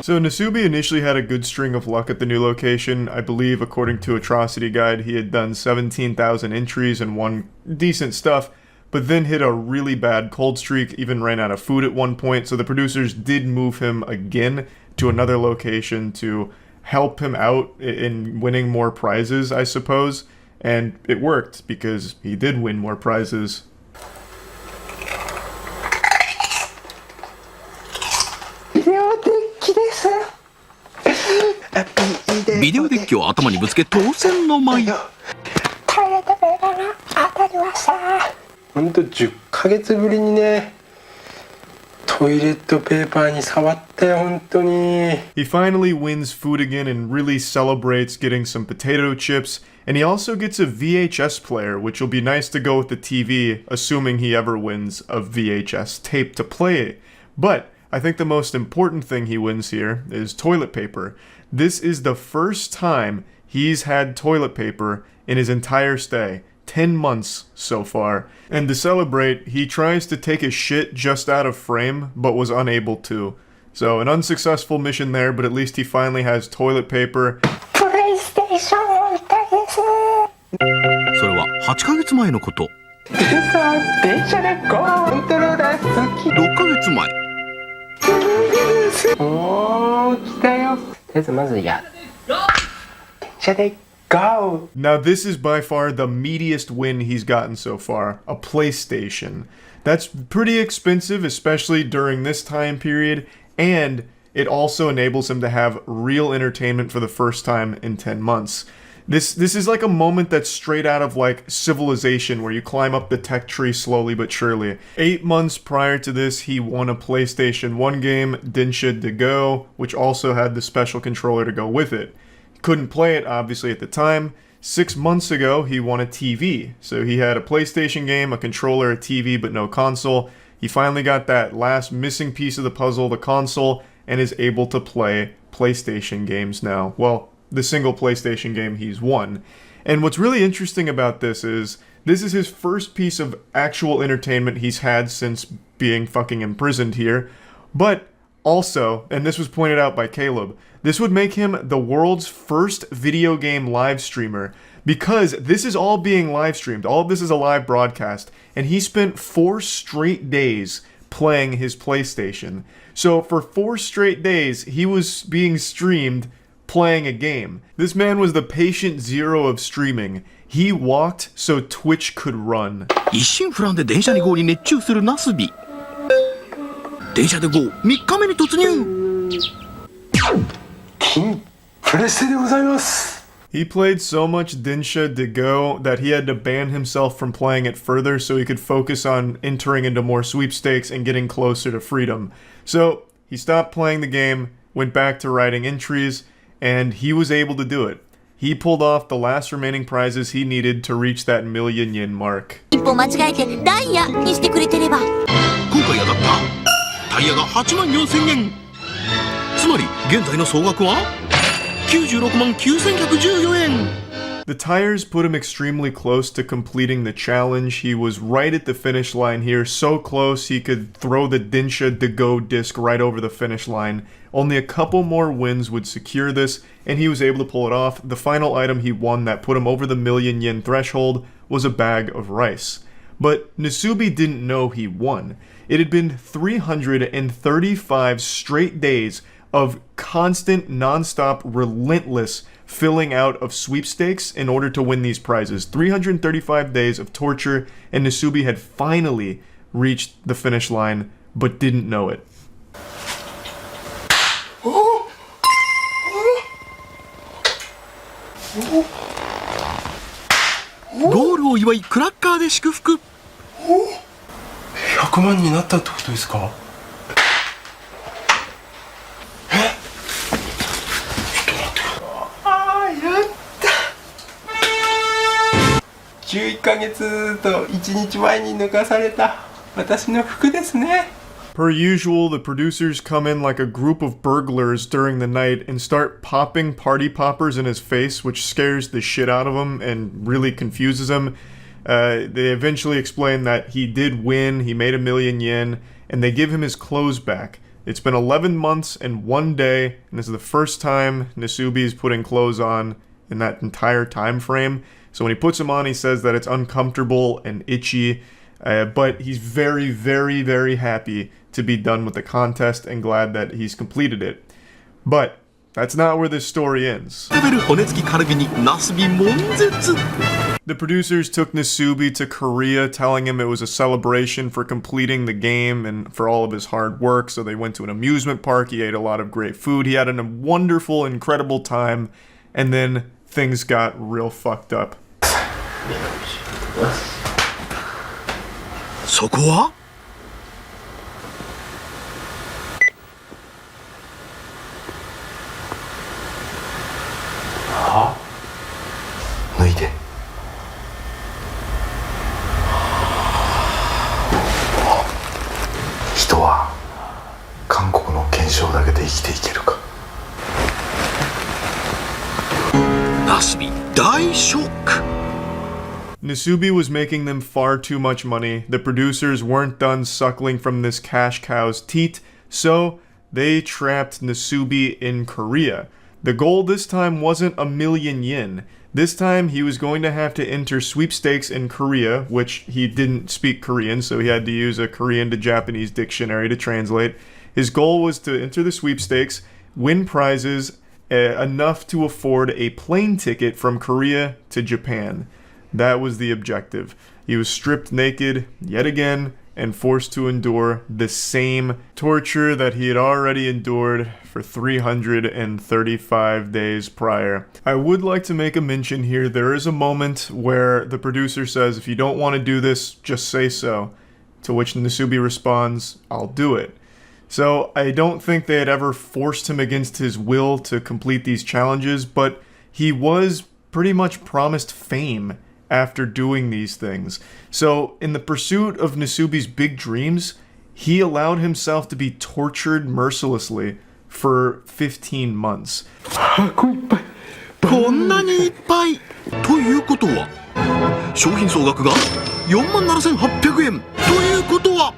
So Nasubi initially had a good string of luck at the new location. I believe, according to Atrocity Guide, he had done 17,000 entries and won decent stuff, but then hit a really bad cold streak, even ran out of food at one point, so the producers did move him again to another location to help him out in winning more prizes, I suppose. And it worked, because he did win more prizes. ビデオデッキを頭にぶつけ当選の舞。ほんと10ヶ月ぶりにねトイレットペーパーに触ったよ本当に。 He finally wins food again and really celebrates getting some potato chips, and he also gets a VHS player, which will be nice to go with the TV, assuming he ever wins a VHS tape to play it. But I think the most important thing he wins here is toilet paper. This is the first time he's had toilet paper in his entire stay. 10 months so far. And to celebrate, he tries to take a shit just out of frame, but was unable to. So an unsuccessful mission there, but at least he finally has toilet paper. それは8ヶ月前のこと。電車でゴーントローラー好き。6ヶ月前。おー来たよ。とりあえずまずや電車でGo! Now this is by far the meatiest win he's gotten so far, a PlayStation. That's pretty expensive, especially during this time period, and it also enables him to have real entertainment for the first time in 10 months. This is like a moment that's straight out of like Civilization, where you climb up the tech tree slowly but surely. 8 months prior to this, he won a PlayStation 1 game, Densha De Go, which also had the special controller to go with it. Couldn't play it, obviously, at the time. 6 months ago, he won a TV. So he had a PlayStation game, a controller, a TV, but no console. He finally got that last missing piece of the puzzle, the console, and is able to play PlayStation games now. Well, the single PlayStation game he's won. And what's really interesting about this is his first piece of actual entertainment he's had since being fucking imprisoned here. But also, and this was pointed out by Caleb, this would make him the world's first video game live streamer, because this is all being live streamed. All of this is a live broadcast, and he spent 4 straight days playing his PlayStation. So for 4 straight days, he was being streamed playing a game. This man was the patient zero of streaming. He walked so Twitch could run. 一心不乱で電車で GO に熱中するナスビ。電車で GO 3日目に突入。プレステでございます。 He played so much Densha De Go that he had to ban himself from playing it further so he could focus on entering into more sweepstakes and getting closer to freedom. So he stopped playing the game, went back to writing entries, and he was able to do it. He pulled off the last remaining prizes he needed to reach that million yen mark. 一歩間違えてダイヤにしてくれてれば。今回当たったタイヤが8万4000円。つまり現在の総額は96万9114円。The tires put him extremely close to completing the challenge. He was right at the finish line here, so close he could throw the Densha De Go disc right over the finish line. Only a couple more wins would secure this, and he was able to pull it off. The final item he won that put him over the million yen threshold was a bag of rice. But Nasubi didn't know he won. It had been 335 straight days of constant, non-stop, relentless filling out of sweepstakes in order to win these prizes. 335 days of torture, and Nasubi had finally reached the finish line, but didn't know it. ゴールを祝いクラッカーで祝福。100万になったってことですか？ 11ヶ月と1日前に脱がされた私の服ですね。 Per usual, the producers come in like a group of burglars during the night and start popping party poppers in his face, which scares the shit out of him and really confuses him. They eventually explain that he did win, he made 1 million yen, and they give him his clothes back. It's been 11 months and 1 day, and this is the first time Nasubi's putting clothes on in that entire time frame. So when he puts them on, he says that it's uncomfortable and itchy, but he's very, very, very happy to be done with the contest and glad that he's completed it. But that's not where this story ends. The producers took Nasubi to Korea, telling him it was a celebration for completing the game and for all of his hard work. So they went to an amusement park, he ate a lot of great food, he had a wonderful, incredible time, and then things got real fucked up. そこは脱いで。人は韓国の憲章だけで生きていけるか。ナスビ大ショック。 Nasubi was making them far too much money. The producers weren't done suckling from this cash cow's teat, so they trapped Nasubi in Korea. The goal this time wasn't 1 million yen. This time he was going to have to enter sweepstakes in Korea, which he didn't speak Korean, so he had to use a Korean to Japanese dictionary to translate. His goal was to enter the sweepstakes, win prizes enough to afford a plane ticket from Korea to Japan. That was the objective. He was stripped naked yet again and forced to endure the same torture that he had already endured for 335 days prior. I would like to make a mention here. There is a moment where the producer says, if you don't want to do this, just say so. To which Nasubi responds, I'll do it. So I don't think they had ever forced him against his will to complete these challenges, but he was pretty much promised fame after doing these things. So in the pursuit of Nasubi's big dreams, he allowed himself to be tortured mercilessly for 15 months. こんなにいっぱいということは商品総額が 47,800 円ということは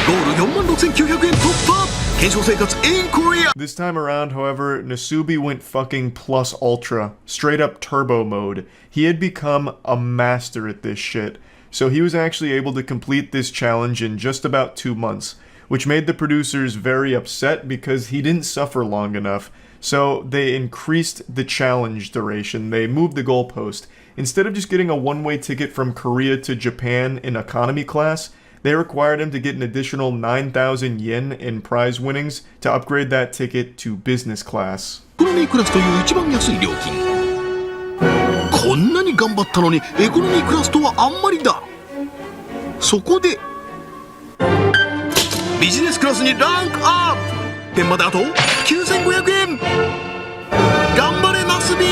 ゴール 46,900 円突破 検証生活 in Korea. This time around, however, Nasubi went fucking plus ultra, straight up turbo mode. He had become a master at this shit. So he was actually able to complete this challenge in just about 2 months, which made the producers very upset because he didn't suffer long enough. So they increased the challenge duration. They moved the goalpost. Instead of just getting a one-way ticket from Korea to Japan in economy class, they required him to get an additional 9,000 yen in prize winnings to upgrade that ticket to business class. エコノミークラスという一番安い料金。こんなに頑張ったのにエコノミークラスとはあんまりだ。そこでビジネスクラスにランクアップ。点まであと 9,500 円。頑張れナスビ。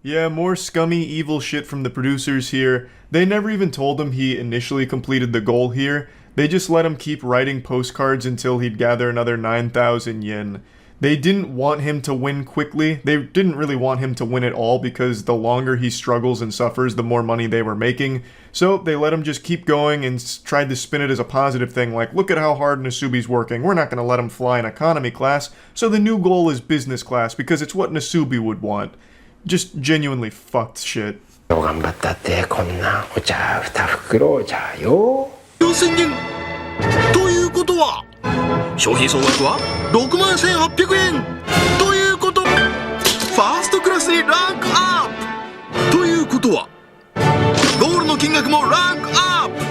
Yeah, more scummy, evil shit from the producers here. They never even told him he initially completed the goal here. They just let him keep writing postcards until he'd gather another 9,000 yen. They didn't want him to win quickly. They didn't really want him to win at all because the longer he struggles and suffers, the more money they were making. So they let him just keep going and tried to spin it as a positive thing, like, look at how hard Nasubi's working. We're not going to let him fly in economy class. So the new goal is business class because it's what Nasubi would want. Just genuinely fucked shit. 頑張ったってこんなお茶2袋お茶よ。 4,000 円ということは商品総額は 61,800 円ということ。ファーストクラスにランクアップということはゴールの金額もランクアップ。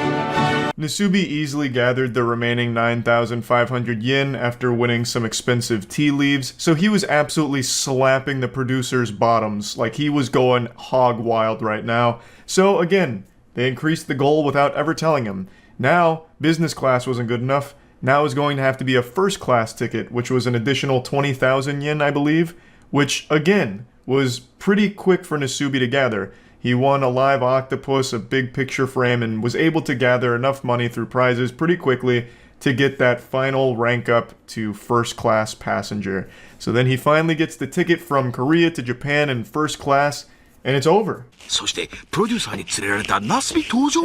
Nasubi easily gathered the remaining 9,500 yen after winning some expensive tea leaves, so he was absolutely slapping the producers' bottoms, like he was going hog wild right now. So again, they increased the goal without ever telling him. Now, business class wasn't good enough. Now it was going to have to be a first class ticket, which was an additional 20,000 yen, I believe, which again was pretty quick for Nasubi to gather. He won a live octopus, a big picture frame, and was able to gather enough money through prizes pretty quickly to get that final rank up to first class passenger. So then he finally gets the ticket from Korea to Japan in first class, and it's over. そしてプロデューサーに連れられたナスビ登場。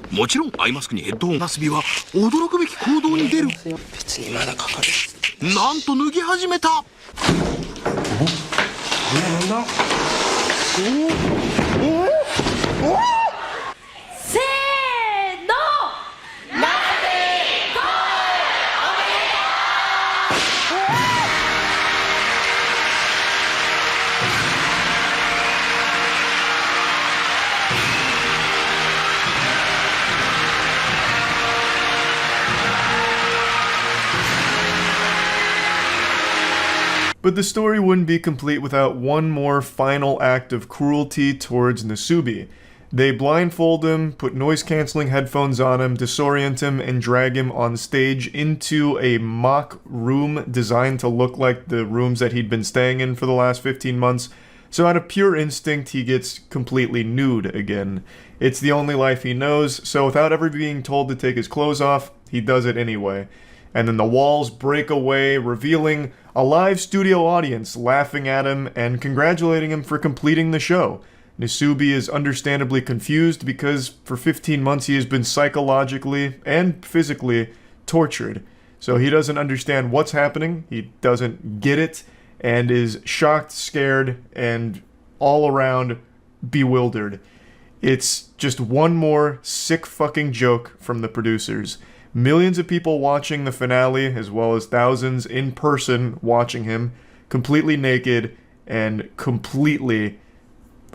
もちろんアイマスクにヘッドホン。ナスビは驚くべき行動に出る。別にまだかかる。なんと脱ぎ始めた。なんだ。せーのBut the story wouldn't be complete without one more final act of cruelty towards Nasubi. They blindfold him, put noise-canceling headphones on him, disorient him, and drag him on stage into a mock room designed to look like the rooms that he'd been staying in for the last 15 months. So out of pure instinct, he gets completely nude again. It's the only life he knows, so without ever being told to take his clothes off, he does it anyway. And then the walls break away, revealing a live studio audience laughing at him and congratulating him for completing the show. Nasubi is understandably confused because for 15 months he has been psychologically and physically tortured. So he doesn't understand what's happening, he doesn't get it, and is shocked, scared, and all around bewildered. It's just one more sick fucking joke from the producers. Millions of people watching the finale, as well as thousands in person watching him, completely naked and completely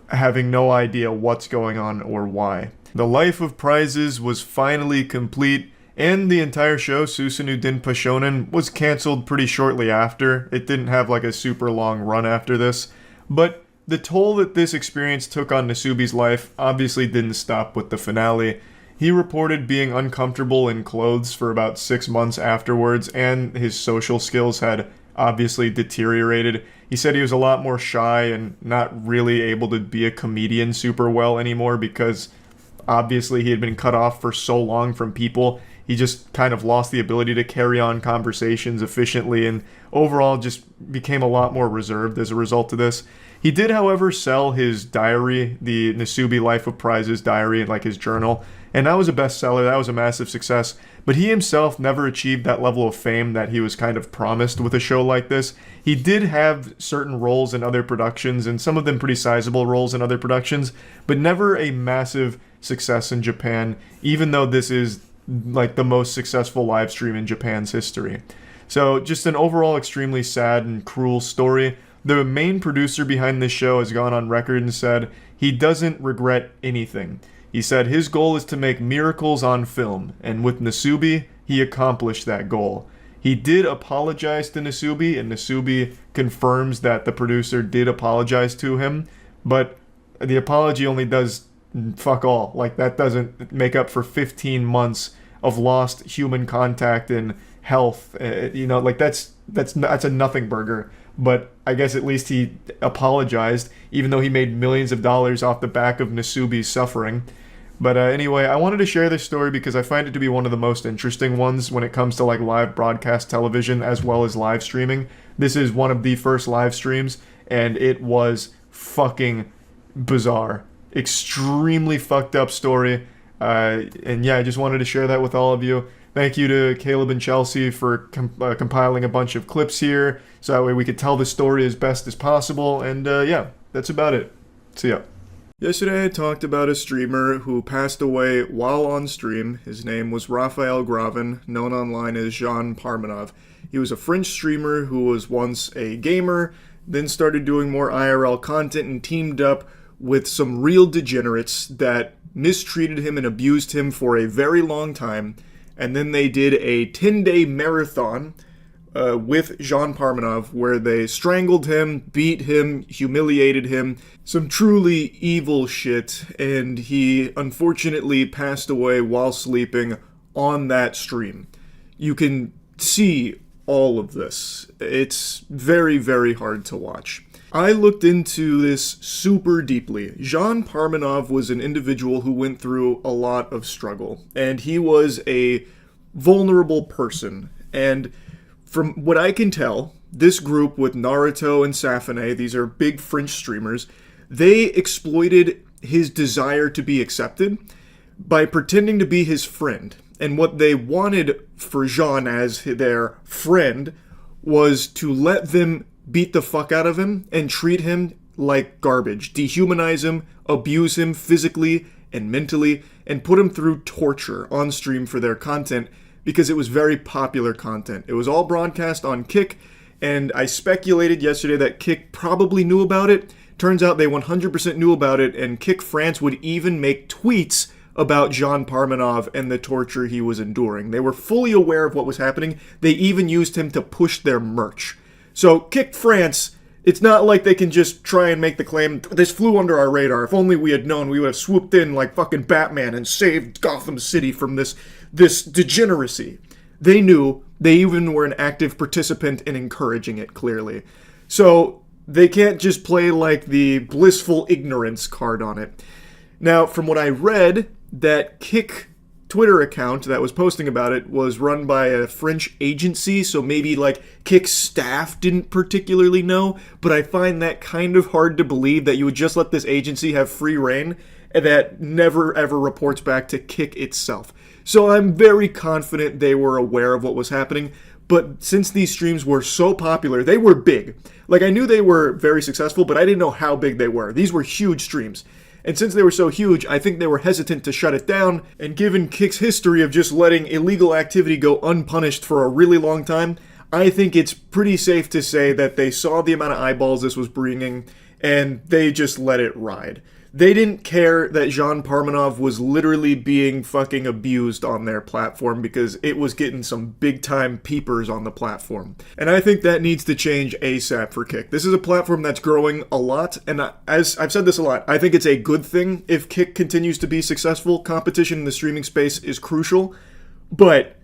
having no idea what's going on or why. The life of prizes was finally complete, and the entire show, Susanoo Denpa Shonen, was cancelled pretty shortly after. It didn't have like a super long run after this, but the toll that this experience took on Nasubi's life obviously didn't stop with the finale. He reported being uncomfortable in clothes for about 6 months afterwards, and his social skills had obviously deteriorated. He said he was a lot more shy and not really able to be a comedian super well anymore because obviously he had been cut off for so long from people. He just kind of lost the ability to carry on conversations efficiently and overall just became a lot more reserved as a result of this. He did, however, sell his diary, the Nasubi Life of Prizes diary, like his journal, and that was a bestseller. That was a massive success. But he himself never achieved that level of fame that he was kind of promised with a show like this. He did have certain roles in other productions, and some of them pretty sizable roles in other productions, but never a massive success in Japan, even though this is like the most successful live stream in Japan's history. So just an overall extremely sad and cruel story. The main producer behind this show has gone on record and said he doesn't regret anything. He said his goal is to make miracles on film, and with Nasubi, he accomplished that goal. He did apologize to Nasubi, and Nasubi confirms that the producer did apologize to him, but the apology only does fuck all. Like, that doesn't make up for 15 months of lost human contact and health. Like, that's a nothing burger. But I guess at least he apologized, even though he made millions of dollars off the back of Nasubi's suffering. But anyway, I wanted to share this story because I find it to be one of the most interesting ones when it comes to like live broadcast television as well as live streaming. This is one of the first live streams, and it was fucking bizarre. Extremely fucked up story. And yeah, I just wanted to share that with all of you. Thank you to Caleb and Chelsea for compiling a bunch of clips here, so that way we could tell the story as best as possible. And yeah, that's about it. See ya. Yesterday I talked about a streamer who passed away while on stream. His name was Raphael Gravin, known online as Jean Parmenov. He was a French streamer who was once a gamer, then started doing more IRL content and teamed up with some real degenerates that mistreated him and abused him for a very long time. And then they did a 10-day marathon with Jean Parmenov, where they strangled him, beat him, humiliated him, some truly evil shit, and he unfortunately passed away while sleeping on that stream. You can see all of this. It's very, very hard to watch. I looked into this super deeply. Jean Parmenov was an individual who went through a lot of struggle, and he was a vulnerable person. And from what I can tell, this group with Naruto and Safane, these are big French streamers, they exploited his desire to be accepted by pretending to be his friend. And what they wanted for Jean as their friend was to let them beat the fuck out of him and treat him like garbage, dehumanize him, abuse him physically and mentally, and put him through torture on stream for their content because it was very popular content. It was all broadcast on Kick, and I speculated yesterday that Kick probably knew about it. Turns out they 100% knew about it, and Kick France would even make tweets about Jean Parmenov and the torture he was enduring. They were fully aware of what was happening. They even used him to push their merch. So, Kick France, it's not like they can just try and make the claim, this flew under our radar. If only we had known, we would have swooped in like fucking Batman and saved Gotham City from this degeneracy. They knew. They even were an active participant in encouraging it, clearly. So, they can't just play like the blissful ignorance card on it. Now, from what I read, that Kick Twitter account that was posting about it was run by a French agency, so maybe like Kick's staff didn't particularly know, but I find that kind of hard to believe that you would just let this agency have free reign and that never ever reports back to Kick itself. So I'm very confident they were aware of what was happening, but since these streams were so popular, they were big. Like, I knew they were very successful, but I didn't know how big they were. These were huge streams. And since they were so huge, I think they were hesitant to shut it down, and given Kick's history of just letting illegal activity go unpunished for a really long time, I think it's pretty safe to say that they saw the amount of eyeballs this was bringing, and they just let it ride. They didn't care that Jean Parmenov was literally being fucking abused on their platform because it was getting some big-time peepers on the platform. And I think that needs to change ASAP for Kick. This is a platform that's growing a lot, and as I've said this a lot, I think it's a good thing if Kick continues to be successful. Competition in the streaming space is crucial, but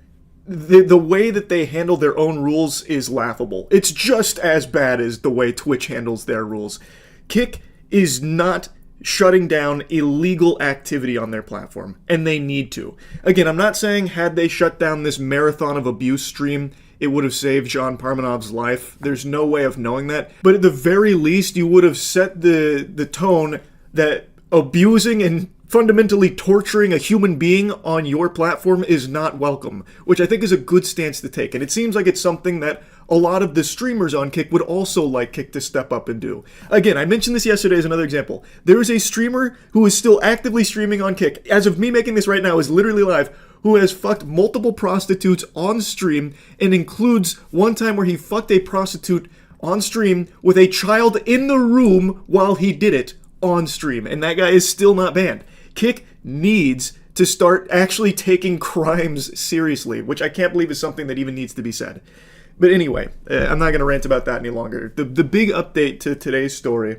the way that they handle their own rules is laughable. It's just as bad as the way Twitch handles their rules. Kick is not shutting down illegal activity on their platform, and they need to. Again, I'm not saying had they shut down this marathon of abuse stream, it would have saved Jean Parmenov's life. There's no way of knowing that. But at the very least, you would have set the tone that abusing and fundamentally torturing a human being on your platform is not welcome, which I think is a good stance to take. And it seems like it's something that a lot of the streamers on Kick would also like Kick to step up and do. Again, I mentioned this yesterday as another example. There is a streamer who is still actively streaming on Kick, as of me making this right now, is literally live, who has fucked multiple prostitutes on stream, and includes one time where he fucked a prostitute on stream with a child in the room while he did it on stream, and that guy is still not banned. Kick needs to start actually taking crimes seriously, which I can't believe is something that even needs to be said. But anyway, I'm not going to rant about that any longer. The big update to today's story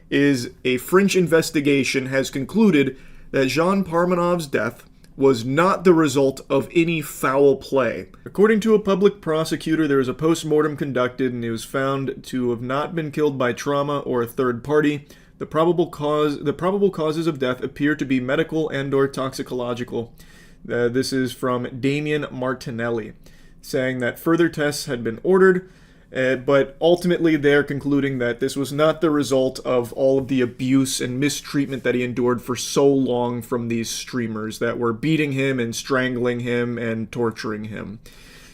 is a French investigation has concluded that Jean Parmenov's death was not the result of any foul play. According to a public prosecutor, there was a post-mortem conducted and he was found to have not been killed by trauma or a third party. The probable causes of death appear to be medical and/or toxicological. This is from Damien Martinelli, saying that further tests had been ordered, but ultimately they're concluding that this was not the result of all of the abuse and mistreatment that he endured for so long from these streamers that were beating him and strangling him and torturing him.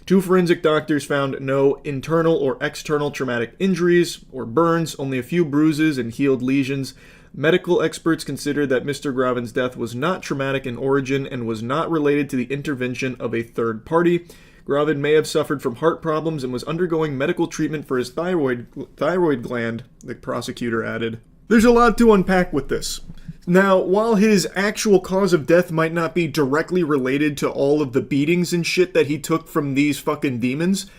2 forensic doctors found no internal or external traumatic injuries or burns, only a few bruises and healed lesions. Medical experts considered that Mr. Graven's death was not traumatic in origin and was not related to the intervention of a third party. Graven may have suffered from heart problems and was undergoing medical treatment for his thyroid gland, the prosecutor added. There's a lot to unpack with this. Now, while his actual cause of death might not be directly related to all of the beatings and shit that he took from these fucking demons,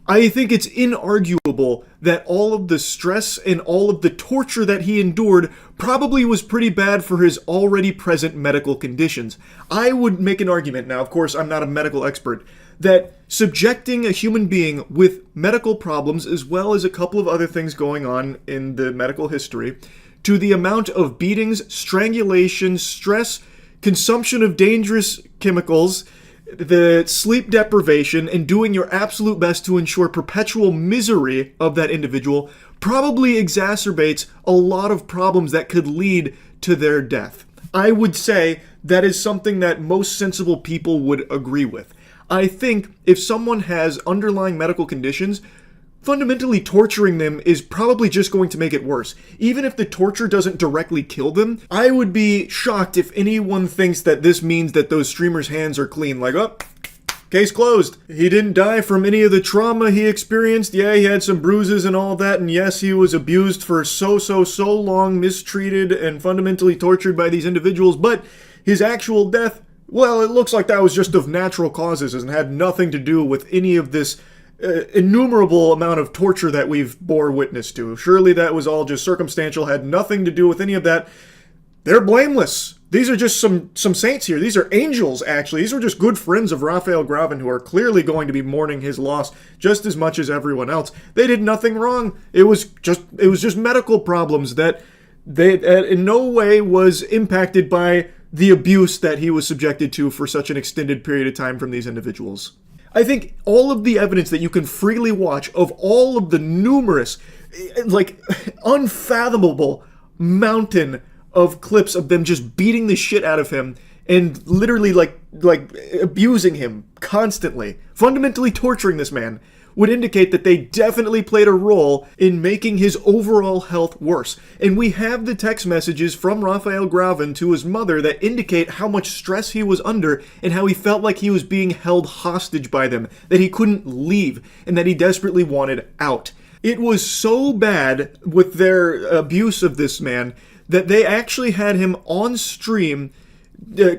I think it's inarguable that all of the stress and all of the torture that he endured probably was pretty bad for his already present medical conditions. I would make an argument, now of course I'm not a medical expert, that subjecting a human being with medical problems, as well as a couple of other things going on in the medical history, to the amount of beatings, strangulation, stress, consumption of dangerous chemicals, the sleep deprivation, and doing your absolute best to ensure perpetual misery of that individual probably exacerbates a lot of problems that could lead to their death. I would say that is something that most sensible people would agree with. I think if someone has underlying medical conditions, fundamentally torturing them is probably just going to make it worse. Even if the torture doesn't directly kill them, I would be shocked if anyone thinks that this means that those streamers' hands are clean. Like, oh, case closed. He didn't die from any of the trauma he experienced. Yeah, he had some bruises and all that, and yes, he was abused for so long, mistreated, and fundamentally tortured by these individuals, but his actual death, well, it looks like that was just of natural causes and had nothing to do with any of this innumerable amount of torture that we've bore witness to. Surely that was all just circumstantial, had nothing to do with any of that. They're blameless. These are just some saints here. These are angels, actually. These are just good friends of Raphael Gravin who are clearly going to be mourning his loss just as much as everyone else. They did nothing wrong. It was just medical problems that they in no way was impacted by the abuse that he was subjected to for such an extended period of time from these individuals. I think all of the evidence that you can freely watch of all of the numerous, like, unfathomable mountain of clips of them just beating the shit out of him and literally, like abusing him constantly, fundamentally torturing this man, would indicate that they definitely played a role in making his overall health worse. And we have the text messages from Raphael Gravin to his mother that indicate how much stress he was under and how he felt like he was being held hostage by them, that he couldn't leave, and that he desperately wanted out. It was so bad with their abuse of this man that they actually had him on stream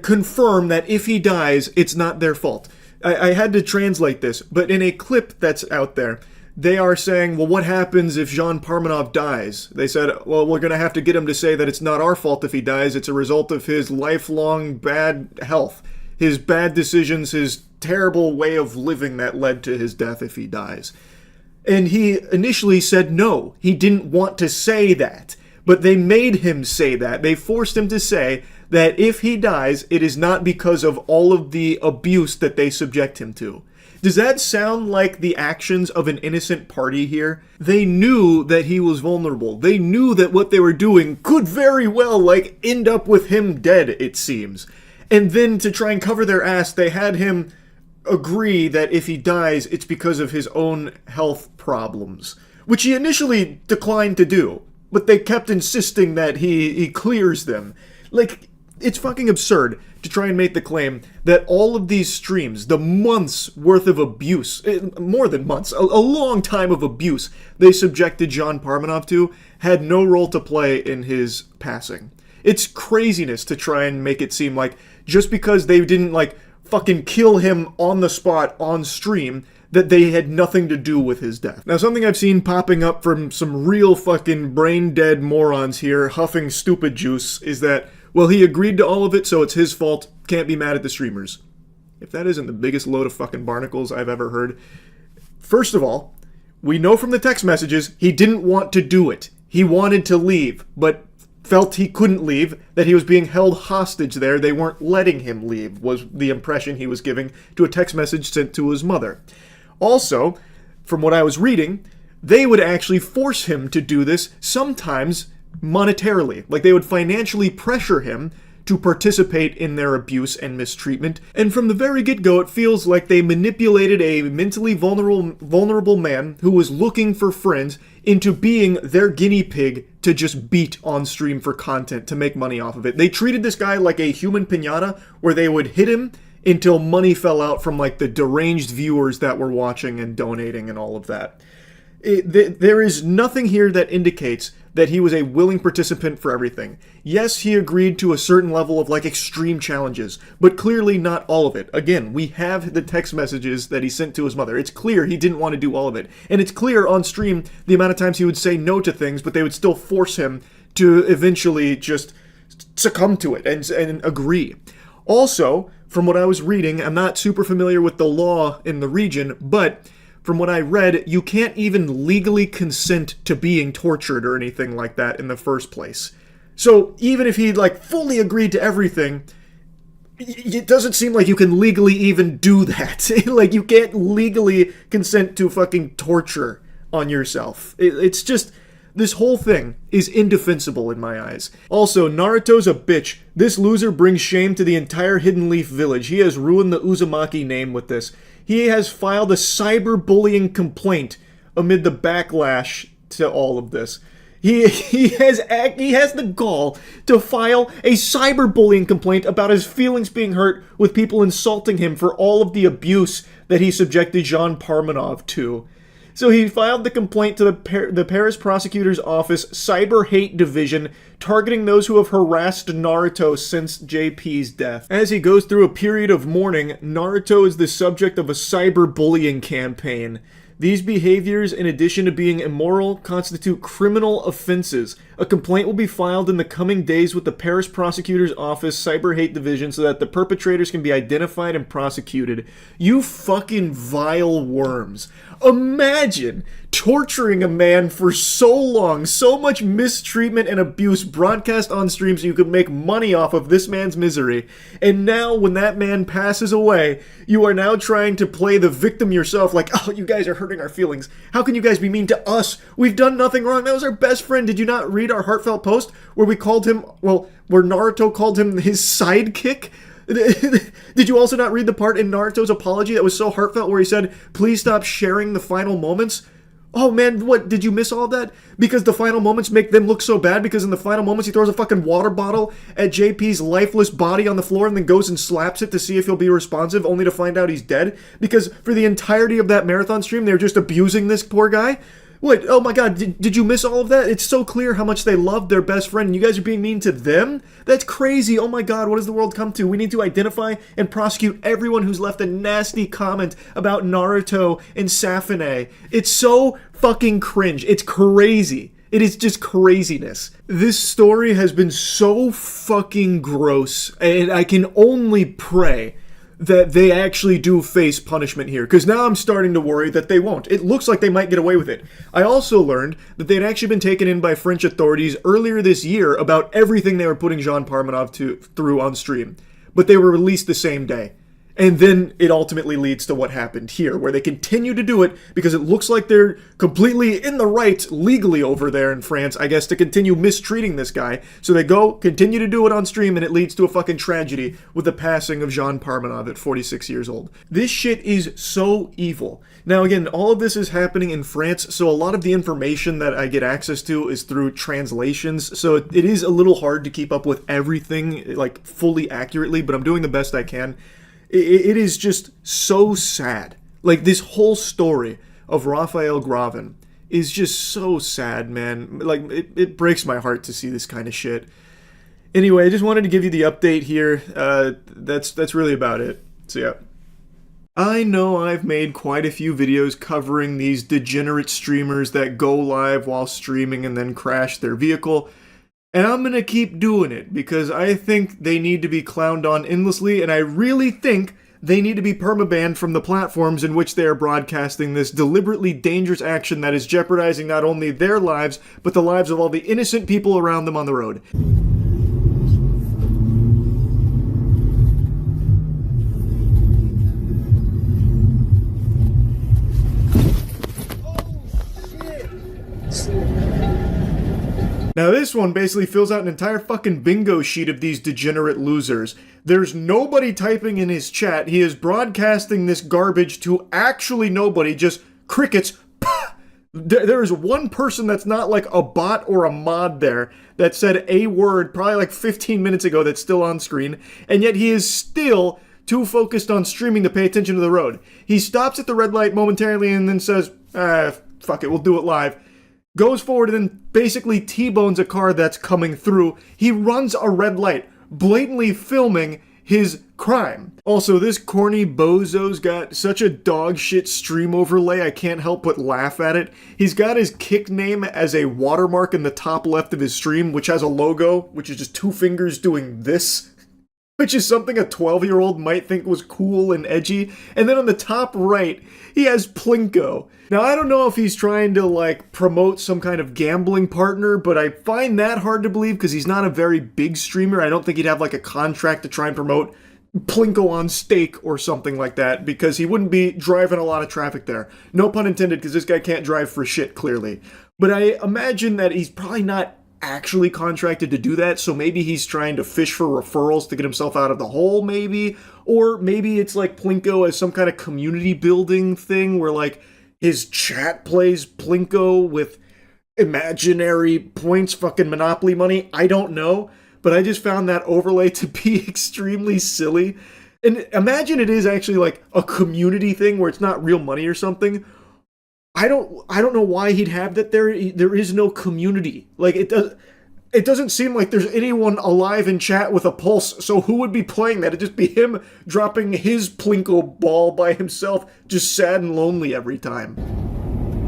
confirm that if he dies, it's not their fault. I had to translate this, but in a clip that's out there, they are saying, well, what happens if Jean Parmenov dies? They said, well, we're going to have to get him to say that it's not our fault if he dies. It's a result of his lifelong bad health, his bad decisions, his terrible way of living that led to his death if he dies. And he initially said no. He didn't want to say that. But they made him say that. They forced him to say that if he dies, it is not because of all of the abuse that they subject him to. Does that sound like the actions of an innocent party here? They knew that he was vulnerable. They knew that what they were doing could very well, like, end up with him dead, it seems. And then to try and cover their ass, they had him agree that if he dies, it's because of his own health problems, which he initially declined to do. But they kept insisting that he clears them. Like, it's fucking absurd to try and make the claim that all of these streams, the months worth of abuse, more than months, a long time of abuse they subjected Jean Parmenov to, had no role to play in his passing. It's craziness to try and make it seem like just because they didn't, like, fucking kill him on the spot on stream, that they had nothing to do with his death. Now, something I've seen popping up from some real fucking brain-dead morons here, huffing stupid juice, is that, well, he agreed to all of it, so it's his fault, can't be mad at the streamers. If that isn't the biggest load of fucking barnacles I've ever heard. First of all, we know from the text messages he didn't want to do it. He wanted to leave, but felt he couldn't leave, that he was being held hostage there. They weren't letting him leave, was the impression he was giving to a text message sent to his mother. Also, from what I was reading, they would actually force him to do this, sometimes monetarily. Like, they would financially pressure him to participate in their abuse and mistreatment. And from the very get-go, it feels like they manipulated a mentally vulnerable man who was looking for friends into being their guinea pig to just beat on stream for content, to make money off of it. They treated this guy like a human piñata, where they would hit him until money fell out from, like, the deranged viewers that were watching and donating and all of that. There is nothing here that indicates that he was a willing participant for everything. Yes, he agreed to a certain level of, like, extreme challenges, but clearly not all of it. Again, we have the text messages that he sent to his mother. It's clear he didn't want to do all of it. And it's clear on stream the amount of times he would say no to things, but they would still force him to eventually just succumb to it and agree. Also, from what I was reading, I'm not super familiar with the law in the region, but from what I read, you can't even legally consent to being tortured or anything like that in the first place. So even if he, like, fully agreed to everything, it doesn't seem like you can legally even do that. Like, you can't legally consent to fucking torture on yourself. It's just... This whole thing is indefensible in my eyes. Also, Naruto's a bitch. This loser brings shame to the entire Hidden Leaf village. He has ruined the Uzumaki name with this. He has filed a cyberbullying complaint amid the backlash to all of this. He has the gall to file a cyberbullying complaint about his feelings being hurt with people insulting him for all of the abuse that he subjected Jean Parmenov to. So he filed the complaint to the Paris Prosecutor's Office Cyber Hate Division, targeting those who have harassed Naruto since JP's death. As he goes through a period of mourning, Naruto is the subject of a cyberbullying campaign. These behaviors, in addition to being immoral, constitute criminal offenses. A complaint will be filed in the coming days with the Paris Prosecutor's Office Cyber Hate Division so that the perpetrators can be identified and prosecuted. You fucking vile worms. Imagine torturing a man for so long, so much mistreatment and abuse broadcast on stream so you could make money off of this man's misery. And now, when that man passes away, you are now trying to play the victim yourself, like, oh, you guys are hurting our feelings. How can you guys be mean to us? We've done nothing wrong. That was our best friend. Did you not read our heartfelt post where we called him, well, where Naruto called him his sidekick? Did you also not read the part in Naruto's apology that was so heartfelt where he said, please stop sharing the final moments? Oh man, what, did you miss all of that? Because the final moments make them look so bad because in the final moments he throws a fucking water bottle at JP's lifeless body on the floor and then goes and slaps it to see if he'll be responsive only to find out he's dead? Because for the entirety of that marathon stream they were just abusing this poor guy? What? Oh my god, did you miss all of that? It's so clear how much they loved their best friend and you guys are being mean to them? That's crazy. Oh my god, what does the world come to? We need to identify and prosecute everyone who's left a nasty comment about Naruto and Safune. It's so fucking cringe. It's crazy. It is just craziness. This story has been so fucking gross and I can only pray that they actually do face punishment here, because now I'm starting to worry that they won't. It looks like they might get away with it. I also learned that they'd actually been taken in by French authorities earlier this year about everything they were putting Jean Parmenov through on stream, but they were released the same day. And then it ultimately leads to what happened here, where they continue to do it because it looks like they're completely in the right legally over there in France, I guess, to continue mistreating this guy. So they go, continue to do it on stream, and it leads to a fucking tragedy with the passing of Jean Parmenov at 46 years old. This shit is so evil. Now again, all of this is happening in France, so a lot of the information that I get access to is through translations, so it is a little hard to keep up with everything, like, fully accurately, but I'm doing the best I can. It is just so sad. Like, this whole story of Raphael Gravin is just so sad, man. Like, it breaks my heart to see this kind of shit. Anyway, I just wanted to give you the update here. That's really about it. So, yeah. I know I've made quite a few videos covering these degenerate streamers that go live while streaming and then crash their vehicle. And I'm gonna keep doing it because I think they need to be clowned on endlessly, and I really think they need to be permabanned from the platforms in which they are broadcasting this deliberately dangerous action that is jeopardizing not only their lives, but the lives of all the innocent people around them on the road. Now this one basically fills out an entire fucking bingo sheet of these degenerate losers. There's nobody typing in his chat. He is broadcasting this garbage to actually nobody, just crickets. There is one person that's not like a bot or a mod there that said a word probably like 15 minutes ago that's still on screen, and yet he is still too focused on streaming to pay attention to the road. He stops at the red light momentarily and then says, fuck it, we'll do it live. Goes forward and then basically T-bones a car that's coming through. He runs a red light, blatantly filming his crime. Also, this corny bozo's got such a dog shit stream overlay, I can't help but laugh at it. He's got his kick name as a watermark in the top left of his stream, which has a logo, which is just 2 fingers doing this, which is something a 12-year-old might think was cool and edgy. And then on the top right, he has Plinko. Now, I don't know if he's trying to, like, promote some kind of gambling partner, but I find that hard to believe because he's not a very big streamer. I don't think he'd have, like, a contract to try and promote Plinko on Steak or something like that, because he wouldn't be driving a lot of traffic there. No pun intended, because this guy can't drive for shit, clearly. But I imagine that he's probably not actually contracted to do that, so maybe he's trying to fish for referrals to get himself out of the hole, maybe? Or maybe it's like Plinko as some kind of community building thing where, like, his chat plays Plinko with imaginary points, fucking Monopoly money. I don't know, but I just found that overlay to be extremely silly. And imagine it is actually like a community thing where it's not real money or something. I don't know why he'd have that there. There is no community. Like, it doesn't seem like there's anyone alive in chat with a pulse, so who would be playing that? It'd just be him dropping his Plinko ball by himself, just sad and lonely every time.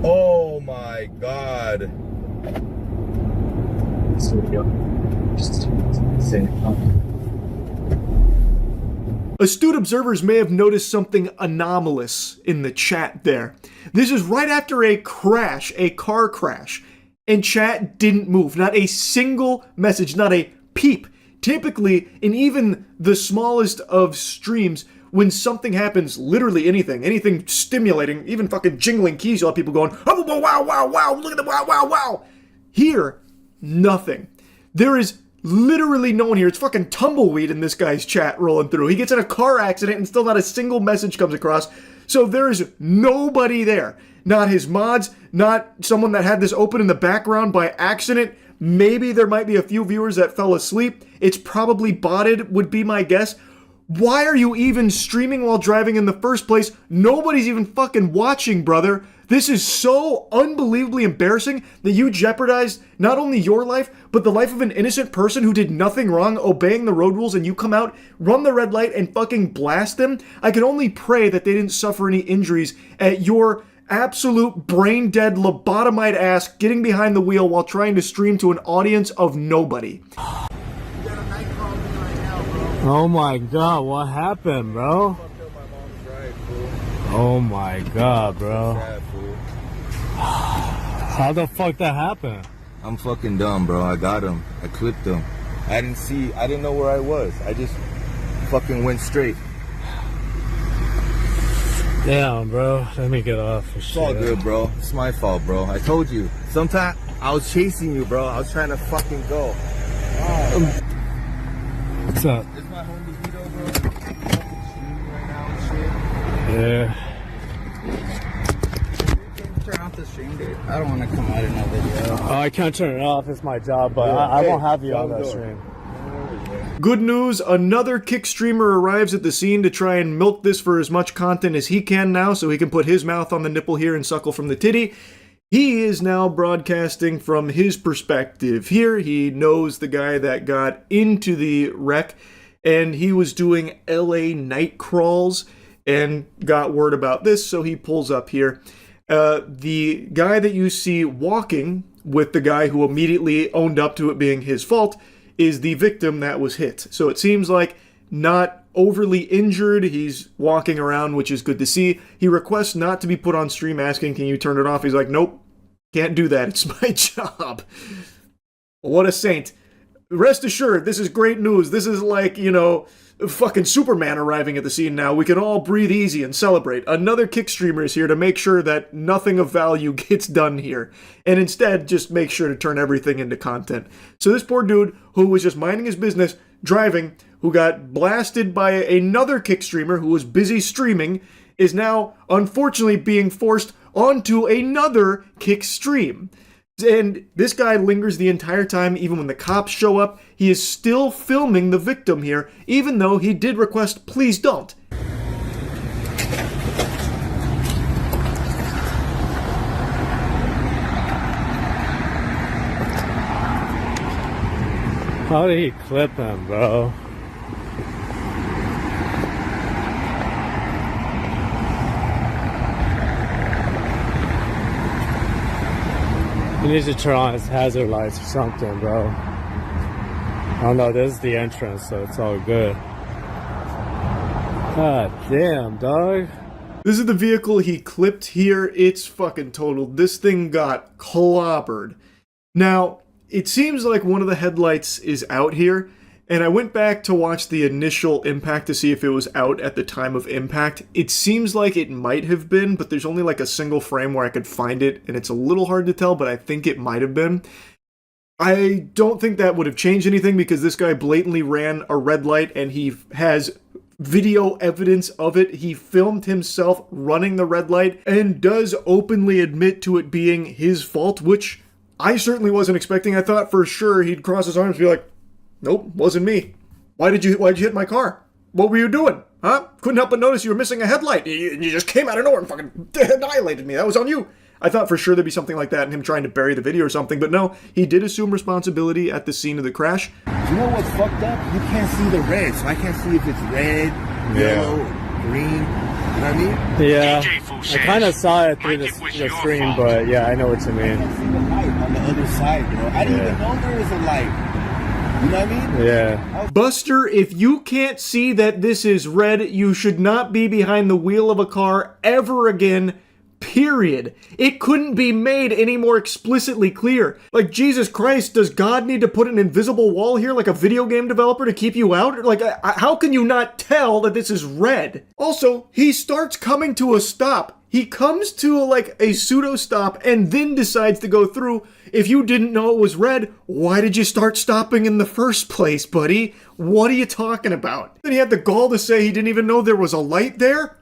Oh my god. Astute observers may have noticed something anomalous in the chat there. This is right after a crash, a car crash, and chat didn't move. Not a single message, not a peep. Typically, in even the smallest of streams, when something happens, literally anything stimulating, even fucking jingling keys, you'll have people going, oh, wow, wow, wow, look at the wow, wow, wow. Here, nothing. There is literally no one here. It's fucking tumbleweed in this guy's chat rolling through. He gets in a car accident and still not a single message comes across. So there is nobody there. Not his mods, not someone that had this open in the background by accident. Maybe there might be a few viewers that fell asleep. It's probably botted, would be my guess. Why are you even streaming while driving in the first place? Nobody's even fucking watching, brother. This is so unbelievably embarrassing that you jeopardized not only your life, but the life of an innocent person who did nothing wrong, obeying the road rules, and you come out, run the red light, and fucking blast them. I can only pray that they didn't suffer any injuries at your absolute brain-dead lobotomite ass getting behind the wheel while trying to stream to an audience of nobody. Oh my god, what happened, bro? Oh my god, bro. How the fuck that happened? I'm fucking dumb, bro. I got him. I clipped him. I didn't know where I was. I just fucking went straight. Damn, bro. Let me get off. It's all good, bro. It's my fault, bro. I told you. Sometime I was chasing you, bro. I was trying to fucking go. What's up? Is my homie Vito, bro? Fucking streaming right now and shit. Yeah. Turn off the stream, dude. I don't want to come out in that video. Oh, I can't turn it off. It's my job, but I won't have you on that stream. Good news, another kick streamer arrives at the scene to try and milk this for as much content as he can now, so he can put his mouth on the nipple here and suckle from the titty. He is now broadcasting from his perspective. Here, he knows the guy that got into the wreck, and he was doing LA night crawls and got word about this, so he pulls up here. The guy that you see walking with the guy who immediately owned up to it being his fault is the victim that was hit. So it seems like not overly injured. He's walking around, which is good to see. He requests not to be put on stream, asking, can you turn it off? He's like, nope, can't do that. It's my job. What a saint. Rest assured, this is great news. This is like, you know, fucking Superman arriving at the scene now. We can all breathe easy and celebrate. Another kick streamer is here to make sure that nothing of value gets done here. And instead, just make sure to turn everything into content. So this poor dude, who was just minding his business, driving, who got blasted by another kick streamer who was busy streaming, is now, unfortunately, being forced onto another kick stream. And this guy lingers the entire time, even when the cops show up. He is still filming the victim here, even though he did request, please don't. How did he clip him, bro? He needs to turn on his hazard lights or something, bro. I don't know, this is the entrance, so it's all good. God damn, dog. This is the vehicle he clipped here. It's fucking totaled. This thing got clobbered. Now, it seems like one of the headlights is out here, and I went back to watch the initial impact to see if it was out at the time of impact. It seems like it might have been, but there's only like a single frame where I could find it, and it's a little hard to tell, but I think it might have been. I don't think that would have changed anything because this guy blatantly ran a red light, and he has video evidence of it. He filmed himself running the red light and does openly admit to it being his fault, which I certainly wasn't expecting. I thought for sure he'd cross his arms and be like, nope, wasn't me. Why'd you hit my car? What were you doing? Huh? Couldn't help but notice you were missing a headlight. You just came out of nowhere and fucking annihilated me. That was on you. I thought for sure there'd be something like that and him trying to bury the video or something, but no, he did assume responsibility at the scene of the crash. You know what's fucked up? You can't see the red, so I can't see if it's red, yellow, green. You know what I mean? Yeah, I kind of saw it through the stream, but yeah, I know what you mean. I can't see the light on the other side, bro. I didn't even know there was a light. You know what I mean? Yeah. Buster, if you can't see that this is red, you should not be behind the wheel of a car ever again. Period. It couldn't be made any more explicitly clear. Like, Jesus Christ, does God need to put an invisible wall here like a video game developer to keep you out? Like, how can you not tell that this is red? Also, he starts coming to a stop. He comes to like a pseudo stop and then decides to go through. If you didn't know it was red, why did you start stopping in the first place, buddy? What are you talking about? Then he had the gall to say he didn't even know there was a light there?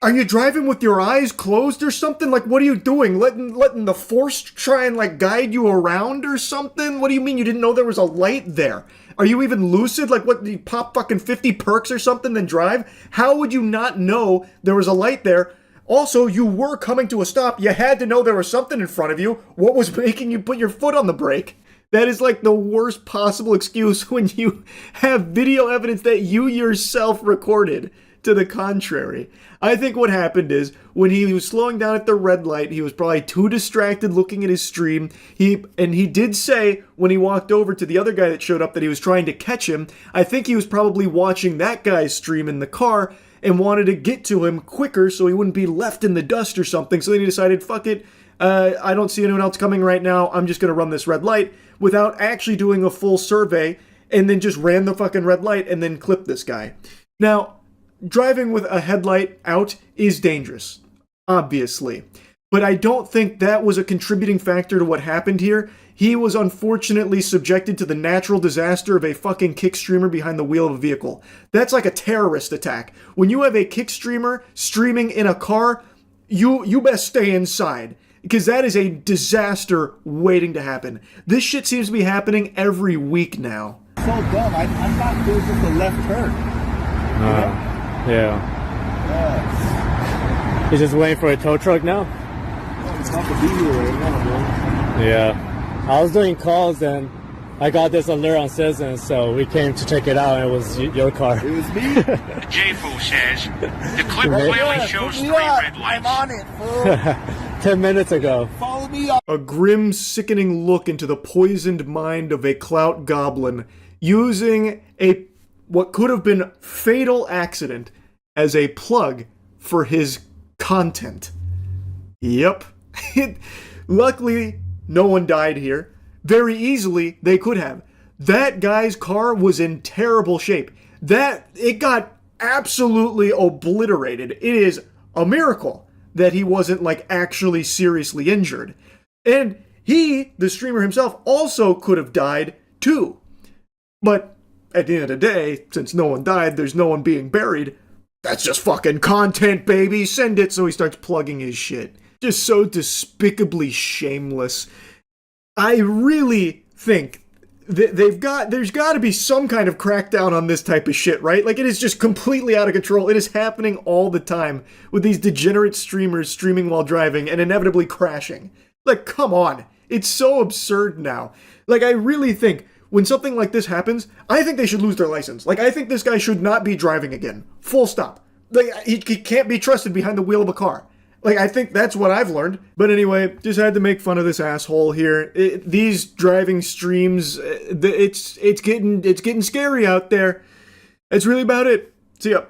Are you driving with your eyes closed or something? Like, what are you doing? Letting the force try and, like, guide you around or something? What do you mean you didn't know there was a light there? Are you even lucid? Like, what, you pop fucking 50 perks or something then drive? How would you not know there was a light there? Also, you were coming to a stop. You had to know there was something in front of you. What was making you put your foot on the brake? That is like the worst possible excuse when you have video evidence that you yourself recorded to the contrary. I think what happened is when he was slowing down at the red light, he was probably too distracted looking at his stream. He did say when he walked over to the other guy that showed up that he was trying to catch him. I think he was probably watching that guy's stream in the car and wanted to get to him quicker so he wouldn't be left in the dust or something. So then he decided, fuck it, I don't see anyone else coming right now. I'm just going to run this red light without actually doing a full survey, and then just ran the fucking red light and then clipped this guy. Now, driving with a headlight out is dangerous, obviously. But I don't think that was a contributing factor to what happened here. He was unfortunately subjected to the natural disaster of a fucking kick streamer behind the wheel of a vehicle. That's like a terrorist attack. When you have a kick streamer streaming in a car, you best stay inside. Because that is a disaster waiting to happen. This shit seems to be happening every week now. So dumb. I thought there was just a left turn. Yeah. He's just waiting for a tow truck now? It's not to be here right now, bro. Yeah. I was doing calls and I got this alert on Citizen, so we came to check it out and it was your car. It was me? J-Fool says, the clip clearly shows 3 red lights. I'm on it, fool. 10 minutes ago. Follow me up. A grim, sickening look into the poisoned mind of a clout goblin using what could have been fatal accident as a plug for his content. Yep. Luckily, no one died here. Very easily, they could have. That guy's car was in terrible shape. It got absolutely obliterated. It is a miracle that he wasn't, like, actually seriously injured. And he, the streamer himself, also could have died, too. But at the end of the day, since no one died, there's no one being buried. That's just fucking content, baby. Send it. So he starts plugging his shit. Just so despicably shameless. I really think that there's got to be some kind of crackdown on this type of shit, right? Like, it is just completely out of control. It is happening all the time with these degenerate streamers streaming while driving and inevitably crashing. Like, come on. It's so absurd now. Like, I really think when something like this happens, I think they should lose their license. Like, I think this guy should not be driving again. Full stop. Like, he can't be trusted behind the wheel of a car. Like, I think that's what I've learned. But anyway, just had to make fun of this asshole here. These driving streams, it's getting scary out there. That's really about it. See ya.